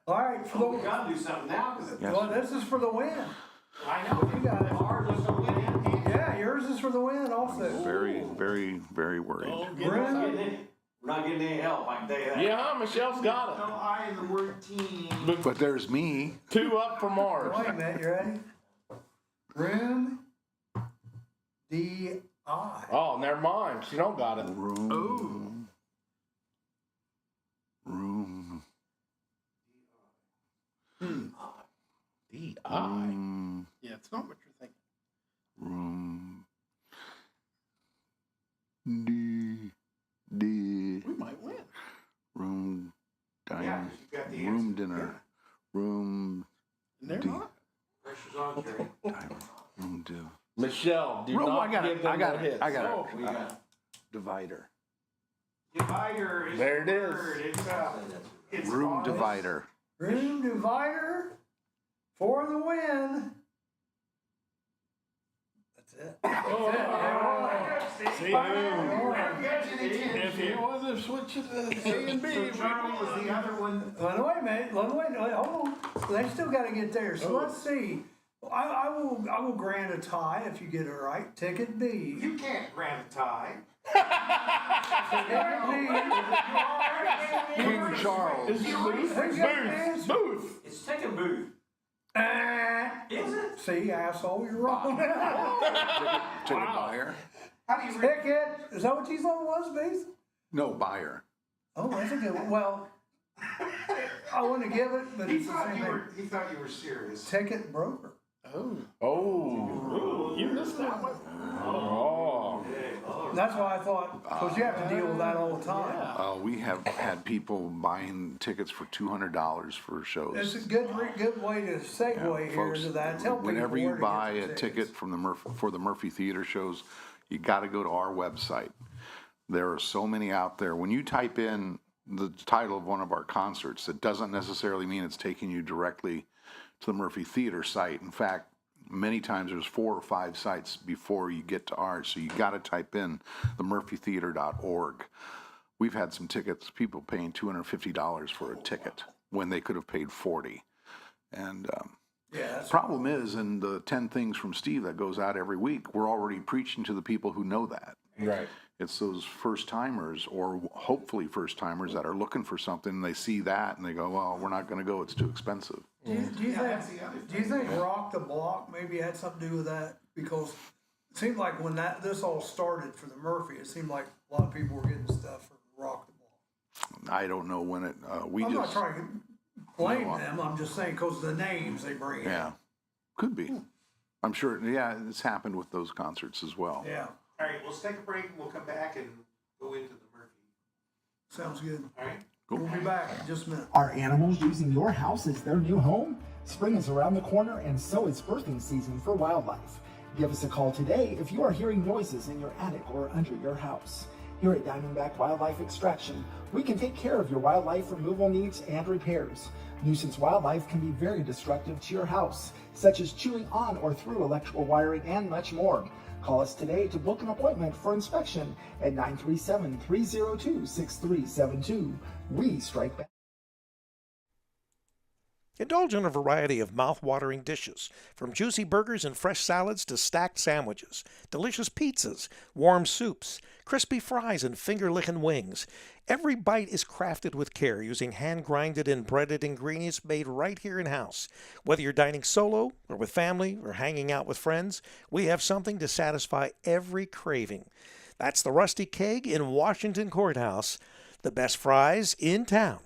All right, for the We gotta do something now, cause Yes. well, this is for the win. I know. You got it. Ours was a win. Yeah, yours is for the win also. Very, very, very worried. Don't get Room, we're not getting any help, I can tell you that. Yeah, Michelle's got No I in the word team. it. But there's me. 2 up for Mars. wait a minute, you ready? Room D.I. Oh, never mind. She don't got it. Room. Room. D-I. Room. Yeah, it's not what you're thinking. Room. D. We might win. Room. Yeah, Dining. 'cause you got the Room answer. dinner. Room. And they're D. not. Pressure's on, Jerry. Room do. Michelle, do Room. not I got give it. them I got no it. hits. I got Oh, it. we got Divider. Divider is There it the is. word. It's Room honest. divider. Room divider for the win. That's it. See? If he wasn't switching to A and B, So Charlie was the other one. Well, wait a minute. Hold on. They still got to get there. So let's see. I will grant a tie if you get it right. Ticket B. You can't grant a tie. King Charles. Is it Booth? Who's got the answer? Booth. It's ticket booth. Is it? See, asshole, you're wrong. Ticket buyer. How do you read? Ticket. Is that what you thought it was, Beef? No, buyer. Oh, that's a good one. Well, I want to give it, but He it's the thought same you thing. were, he thought you were serious. Ticket broker. Oh, you missed that one. Oh, That's why I thought, because you have to deal with that all the time. We have had people buying tickets for $200 for shows. It's a good way to segue here Folks, into that. Tell people whenever where you to buy get a the ticket from for the Murphy Theater shows, you got to go to our website. There are so many out there. When you type in the title of one of our concerts, it doesn't necessarily mean it's taking you directly to the Murphy Theater site. In fact, many times there's 4 or 5 sites before you get to ours, so you got to type in the murphytheater.org. We've had some tickets, people paying $250 for a ticket when they could have paid $40. And problem is, in the 10 things from Steve that goes out every week, we're already preaching to the people who know that. right. It's those first timers, or hopefully first timers, that are looking for something, and they see that and they go, well, we're not going to go, it's too expensive. Do you think Rock the Block maybe had something to do with that? Because it seemed like when this all started for the Murphy, it seemed like a lot of people were getting stuff from Rock the Block. I don't know when it, I'm not trying to blame them, I'm just saying because of the names they bring in. Yeah, could be. I'm sure, it's happened with those concerts as well. Yeah, All right, let's take a break and we'll come back and go into the Murphy. sounds good. All right? We'll be back in just a minute. Are animals using your house as their new home? Spring is around the corner, and so is birthing season for wildlife. Give us a call today if you are hearing noises in your attic or under your house. Here at Diamondback Wildlife Extraction, we can take care of your wildlife removal needs and repairs. Nuisance wildlife can be very destructive to your house, such as chewing on or through electrical wiring and much more. Call us today to book an appointment for inspection at 937-302-6372. We strike back. Indulge in a variety of mouth-watering dishes, from juicy burgers and fresh salads to stacked sandwiches, delicious pizzas, warm soups, crispy fries, and finger-licking wings. Every bite is crafted with care using hand-grinded and breaded ingredients made right here in-house. Whether you're dining solo or with family or hanging out with friends, we have something to satisfy every craving. That's the Rusty Keg in Washington Courthouse, the best fries in town.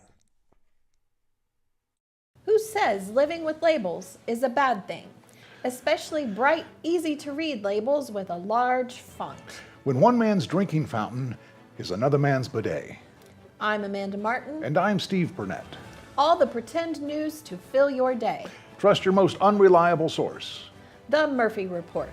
Who says living with labels is a bad thing? Especially bright, easy-to-read labels with a large font. When one man's drinking fountain is another man's bidet. I'm Amanda Martin. And I'm Steve Burnett. All the pretend news to fill your day. Trust your most unreliable source. The Murphy Report.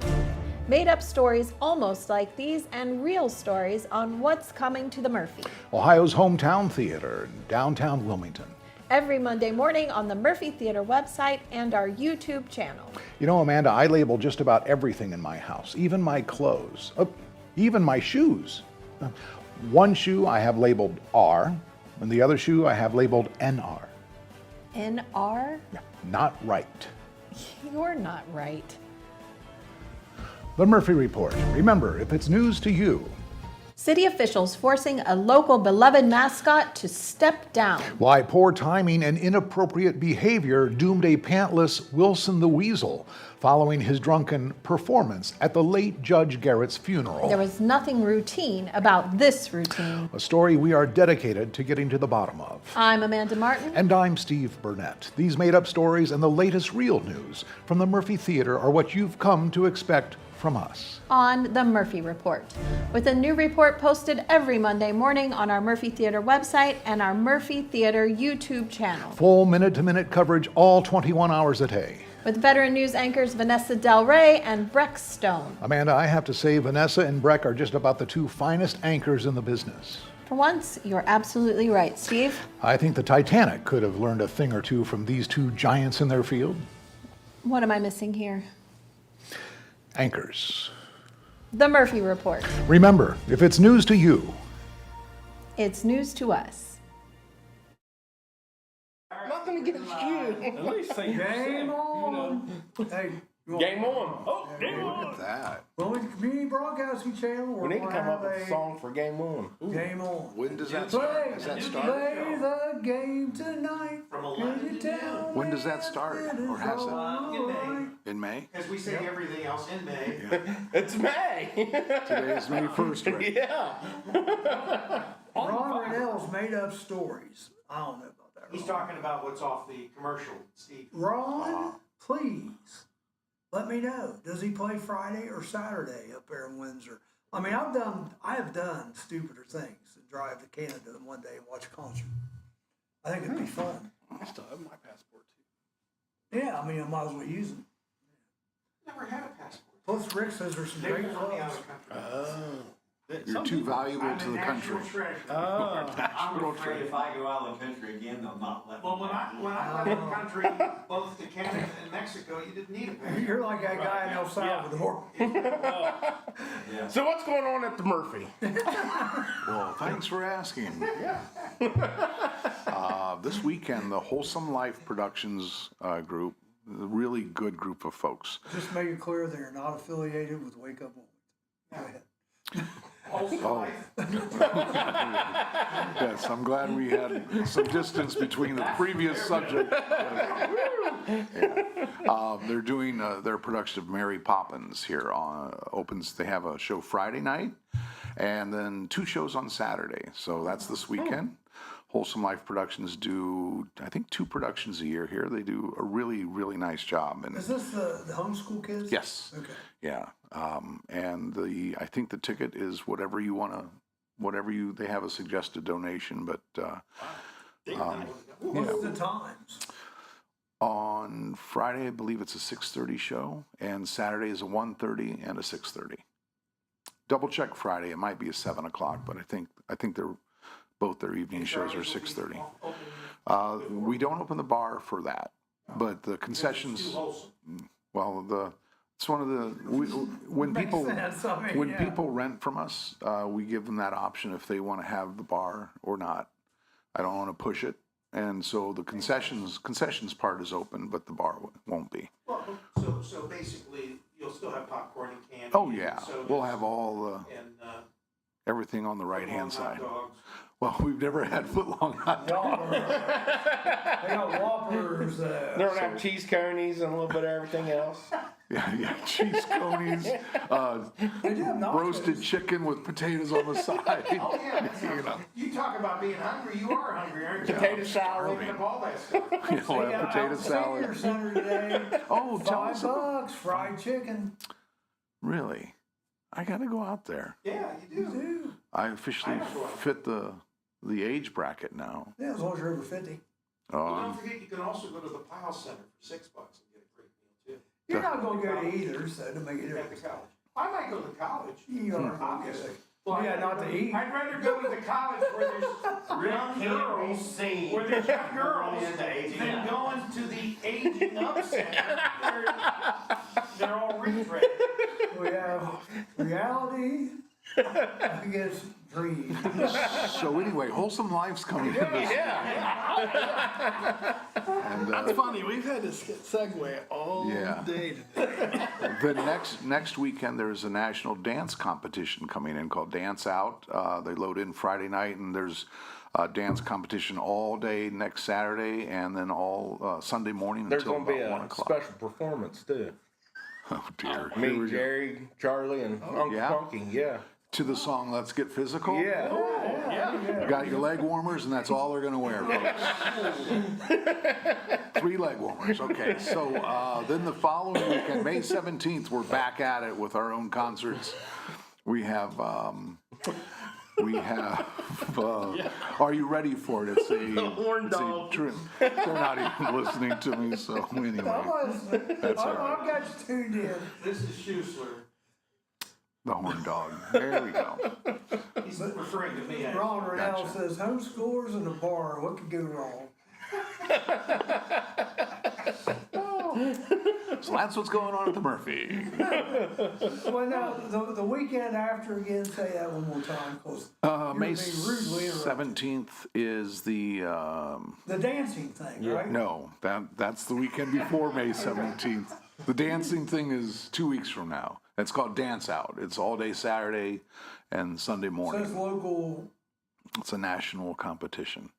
Made up stories almost like these and real stories on what's coming to the Murphy. Ohio's hometown theater in downtown Wilmington. Every Monday morning on the Murphy Theater website and our YouTube channel. You know, Amanda, I label just about everything in my house, even my clothes, even my shoes. One shoe I have labeled R, and the other shoe I have labeled NR. NR? Not right. You're not right. The Murphy Report. Remember, if it's news to you. City officials forcing a local beloved mascot to step down. Why poor timing and inappropriate behavior doomed a pantless Wilson the Weasel following his drunken performance at the late Judge Garrett's funeral. There was nothing routine about this routine. A story we are dedicated to getting to the bottom of. I'm Amanda Martin. And I'm Steve Burnett. These made-up stories and the latest real news from the Murphy Theater are what you've come to expect from us. On the Murphy Report, with a new report posted every Monday morning on our Murphy Theater website and our Murphy Theater YouTube channel. Full minute-to-minute coverage all 21 hours a day. With veteran news anchors Vanessa Del Rey and Breck Stone. Amanda, I have to say Vanessa and Breck are just about the two finest anchors in the business. For once, you're absolutely right, Steve. I think the Titanic could have learned a thing or two from these two giants in their field. What am I missing here? Anchors. The Murphy Report. Remember, if it's news to you, it's news to us. Nothing against you. At least say Game on. Hey, Game on. Oh, game on. Look at that. Wilmington Community Broadcasting Channel. We need to come up with a song for Game On. Ooh. Game on. When does that Play, start? Does that start? play the game tonight. From Can you 11 tell When does that start? Or has it? in May. In May? As we say everything else in May. It's May. Today is May 1st, right? Yeah. Ron Rennell's made up stories. I don't know about that. He's Ron. talking about what's off the commercial, Steve. Ron, please let me know. Does he play Friday or Saturday up there in Windsor? I mean, I have done stupider things than drive to Canada in one day and watch a concert. I think it'd be fun. I still have my passport too. Yeah, I mean, I might as well use it. Never had a passport. Plus, Rick says there's some They great want me out clubs. of the country. You're too valuable to the country. Treasure. I'm afraid if I go out of the country again, they'll not let me. Well, when I left the country, both to Canada and Mexico, you didn't need a passport. You're like that guy in El Salvador. Yeah. So what's going on at the Murphy? Well, thanks for asking. Yeah. This weekend, the Wholesome Life Productions group, a really good group of folks. Just make it clear they're not affiliated with Wake Up Wilmington. Go ahead. Oh. Yes, I'm glad we had some distance between the previous subject. Yeah. They're doing their production of Mary Poppins here. They have a show Friday night and then 2 shows on Saturday. So that's this weekend. Wholesome Life Productions do, I think, 2 productions a year here. They do a really, really nice job. And Is this the homeschool kids? yes. Okay. Yeah, and I think the ticket is whatever you want to, they have a suggested donation, but What's the times? on Friday, I believe it's a 6:30 show, and Saturday is a 1:30 and a 6:30. Double check Friday, it might be a 7 o'clock, but I think they're both their evening shows are 6:30. We don't open the bar for that, but the concessions, well, it's one of the, when people, sense. I mean, when yeah. people rent from us, we give them that option if they want to have the bar or not. I don't want to push it. And so the concessions part is open, but the bar won't be. Well, so basically, you'll still have popcorn and candy. Oh, yeah. sodas We'll have all and everything on the right-hand hot side. dogs. Well, we've never had footlong hot dogs. Whopper. They got Whoppers. They don't have cheese conies and a little bit of everything else. Yeah, cheese conies, They do have nachos. roasted chicken with potatoes on the side. Oh, yeah. You know. You talk about being hungry, you are hungry, aren't you? Potato salad. Making up all that stuff. You know, They have got potato out salad. Senior Center today. Oh, tell us about. $5, fried chicken. Really? I gotta go out there. Yeah, you do. Dude. I officially fit the age bracket now. Yeah, as long as you're over 50. Well, don't forget, you can also go to the Pile Center for $6 and get a great meal, too. You're not going to go to either, so to make it At the different. college. I might go to college. You are Obviously. Well, yeah, not to eat. I'd rather go to the college where there's young girls, where there's young girls, than going to the aging up center. They're all retread. We have reality against dream. So anyway, Wholesome Life's coming in this. And, That's funny. We've had this segue all Yeah. day today. the next weekend there's a national dance competition coming in called Dance Out. They load in Friday night, and there's a dance competition all day next Saturday, and then all Sunday morning There's until going to be about 1 a o'clock. special performance too. Oh dear. Here Me, we go. Jerry, Charlie, and Uncle yeah? Punky. Yeah. To the song "Let's Get Physical." Yeah. You got your leg warmers, and that's all they're going to wear, folks. 3 leg warmers. Okay. So then the following weekend, May 17th, we're back at it with our own concerts. We have. Are you ready for it? It's a horn dog. They're not even listening to me, so anyway. That's all right. I've got you tuned in. This is Schuessler. The horn dog. There we go. He's referring to me. Ron Rennell Gotcha. says, homeschoolers in a bar, what could go wrong? So that's what's going on at the Murphy. Well, now, the weekend after, again, say that one more time, because May being rudely interrupted. 17th is the The dancing thing, right? no, that's the weekend before May 17th. The dancing thing is 2 weeks from now. It's called Dance Out. It's all day Saturday and Sunday So morning. it's local. It's a national competition.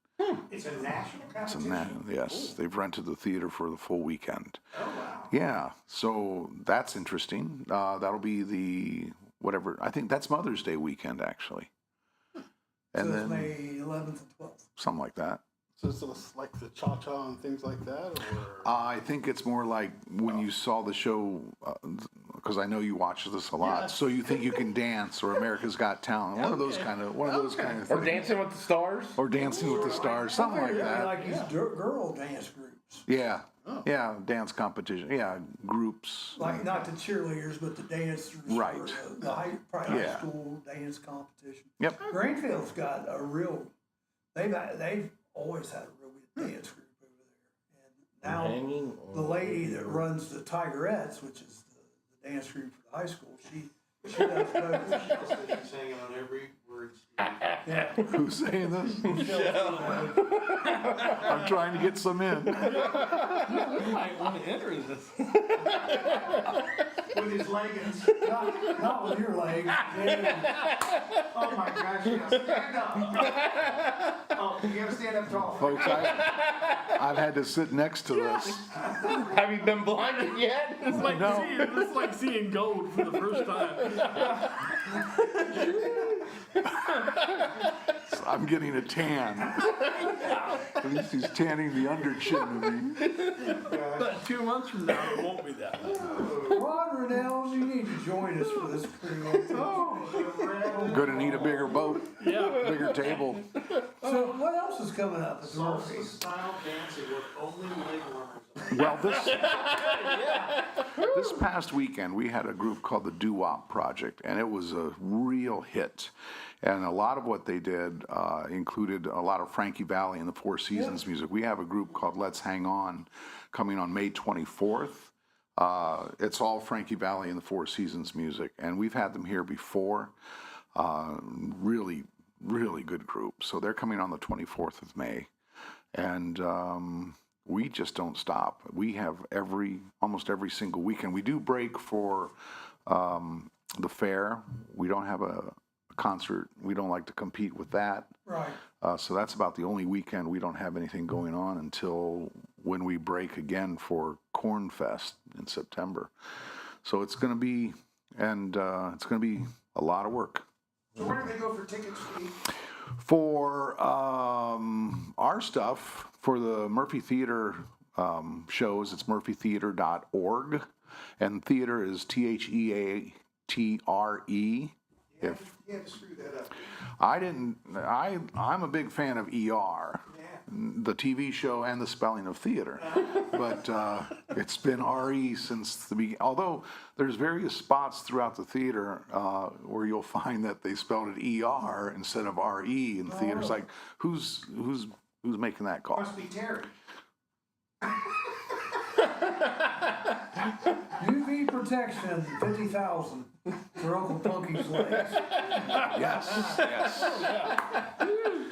It's a national It's a competition. yes, they've rented the theater for the full weekend. Oh, wow. Yeah, so that's interesting. That'll be the whatever. I think that's Mother's Day weekend actually. And So it's then May 11th and 12th. something like that. So it's like the cha-cha and things like that, or? I think it's more like when you saw the show, because I know you watch this a lot. Yes. So you think you can dance, or America's Got Talent, one of those kind of Or things. Dancing with the Stars. Or Dancing with the Stars, something like Yeah, that. like these girl dance groups. Yeah, yeah, dance competition. Yeah, groups. Like not the cheerleaders, but the dancers. Right. For the probably high Yeah. school dance competition. Yep. Greenfield's got a real. They've always had a real good dance group over there, and now Hanging the lady that runs the Tigerettes, which is the dance group for the high school, she does both. She's hanging on every word. Yeah. Who's saying this? I'm trying to get some in. You might want to enter this. With his leggings. Not with your legs. Oh my gosh, you gotta stand up. Oh, you gotta stand up tall. Folks, I've had to sit next to this. Have you been blinded yet? It's like seeing gold for the first time. I'm getting a tan. At least he's tanning the under chin of me. But 2 months from now, it won't be that. Ron Rennells, you need to join us for this creative. Gonna need a bigger boat, bigger table. So what else is coming up at the Salsa Murphy? style dancing with only leg warmers. Well, this past weekend, we had a group called the Doo-Wop Project, and it was a real hit. And a lot of what they did included a lot of Frankie Valli and the Four Seasons music. We have a group called Let's Hang On coming on May 24th. It's all Frankie Valli and the Four Seasons music, and we've had them here before. Really, really good group. So they're coming on the 24th of May. And we just don't stop. We have almost every single weekend. We do break for the fair. We don't have a concert. We don't like to compete with that. Right. So that's about the only weekend we don't have anything going on until when we break again for Corn Fest in September. So it's going to be, a lot of work. So where do they go for tickets, Steve? For our stuff, for the Murphy Theater shows, it's murphytheater.org, and theater is THEATRE. You had to screw that up. I'm a big fan of ER, the TV show and the spelling of theater, but it's been RE since the beginning. Although there's various spots throughout the theater where you'll find that they spelled it ER instead of RE in theaters. Like, who's making that call? Must be Terry. UV protection, 50,000 for Uncle Punky's legs. Yes.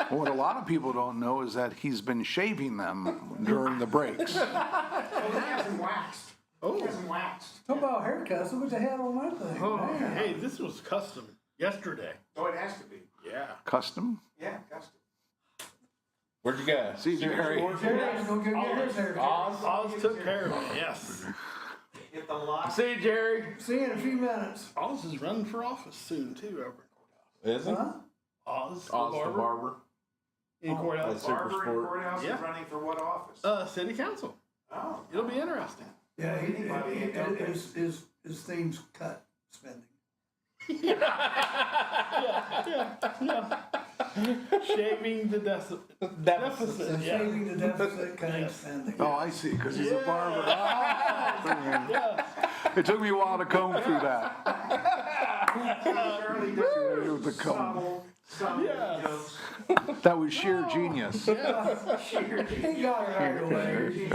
What a lot of people don't know is that he's been shaving them during the breaks. Oh, he hasn't waxed. He hasn't waxed. Talk about haircuts, look what the hell on that thing. Oh, Man. hey, this was custom yesterday. Oh, it has to be. Yeah. Custom? Yeah, custom. Where'd you go? See, Jerry. Jerry's gonna go get his haircut. Oz took care of it, yes. Hit the lot. See you, Jerry. See you in a few minutes. Oz is running for office soon, too, over Is he? Huh? Oz the Oz the barber. barber. In courthouse. That's super Barber in sport. courthouse Yeah. is running for what office? City council. Oh. It'll be interesting. Yeah, his theme's cut spending. Shaving the deficit. The Yeah. shaving the deficit, cutting spending. Oh, I see, because he's a barber. Yeah. It took me a while to comb through that. Charlie does With the comb. some Yeah. jokes. That was sheer genius. He got it right away.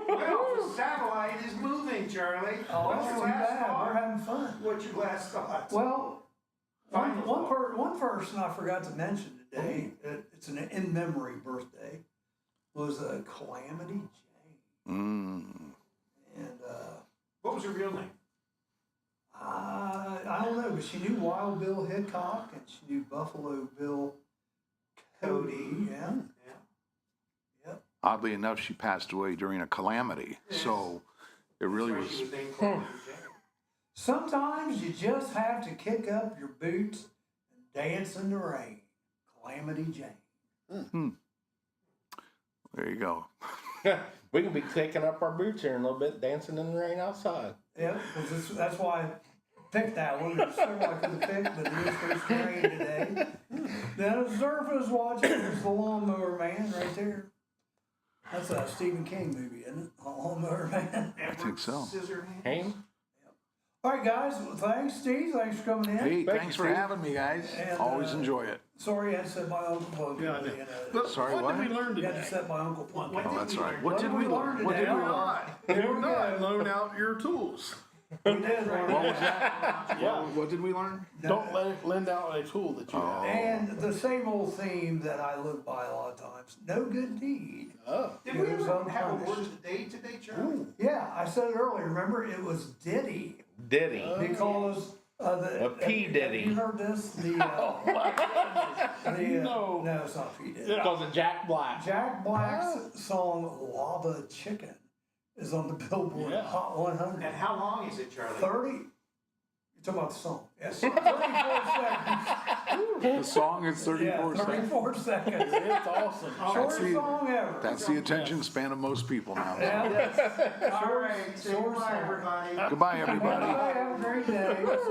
Well, the satellite is moving, Charlie. Oh, What's that's your too last bad. We're thought? having fun. What's your last thought? Well, Final thought. one person I forgot to mention today, it's an in-memory birthday, was Calamity Jane. And What was her real name? I don't know, but she knew Wild Bill Hickok and she knew Buffalo Bill Cody. Yeah. Oddly enough, she passed away during a calamity. So it really That's why she was. named Calamity Jane. Sometimes you just have to kick up your boots and dance in the rain. Calamity Jane. There you go. We can be taking up our boots here in a little bit, dancing in the rain outside. Yeah, because that's why I picked that one. There's several I could have picked, but it is supposed to rain today. Then the surface watching is the Lawnmower Man right there. That's a Stephen King movie, isn't it? Lawnmower Man. I think so. Hey? All right, guys. Well, thanks, Steve. Thanks for coming in. Hey, thanks for having me, guys. And, Always enjoy it. Sorry, I had to set my Uncle Poke. Yeah, I know. You know. But Sorry, what did what? we learn You had to today? set my Uncle Poke. Oh, that's right. What did we learn What did today? we learn? Here we Not go. loan out your tools. We did learn What was that. that? What did we learn? Don't lend out a tool that you have. And the same old theme that I live by a lot of times: no good deed. Oh. Did we goes ever have a unpunished. word of the day today, Charlie? Yeah, I said it earlier. Remember, it was Diddy Diddy. because A P. Diddy. Have you heard this? No. No, it's not P Diddy. Because of Jack Black. Jack Black's song "Lava Chicken" is on the Billboard Yeah. Hot 100. And how long is it, Charlie? 30. You're talking about the song? Yes. 34 seconds. The song is 34 Yeah, seconds. 34 seconds. It's awesome. Shortest the- song ever. That's the attention span of most people now. Yeah. All right, say Short goodbye, song. everybody. Goodbye, everybody. Have a great day.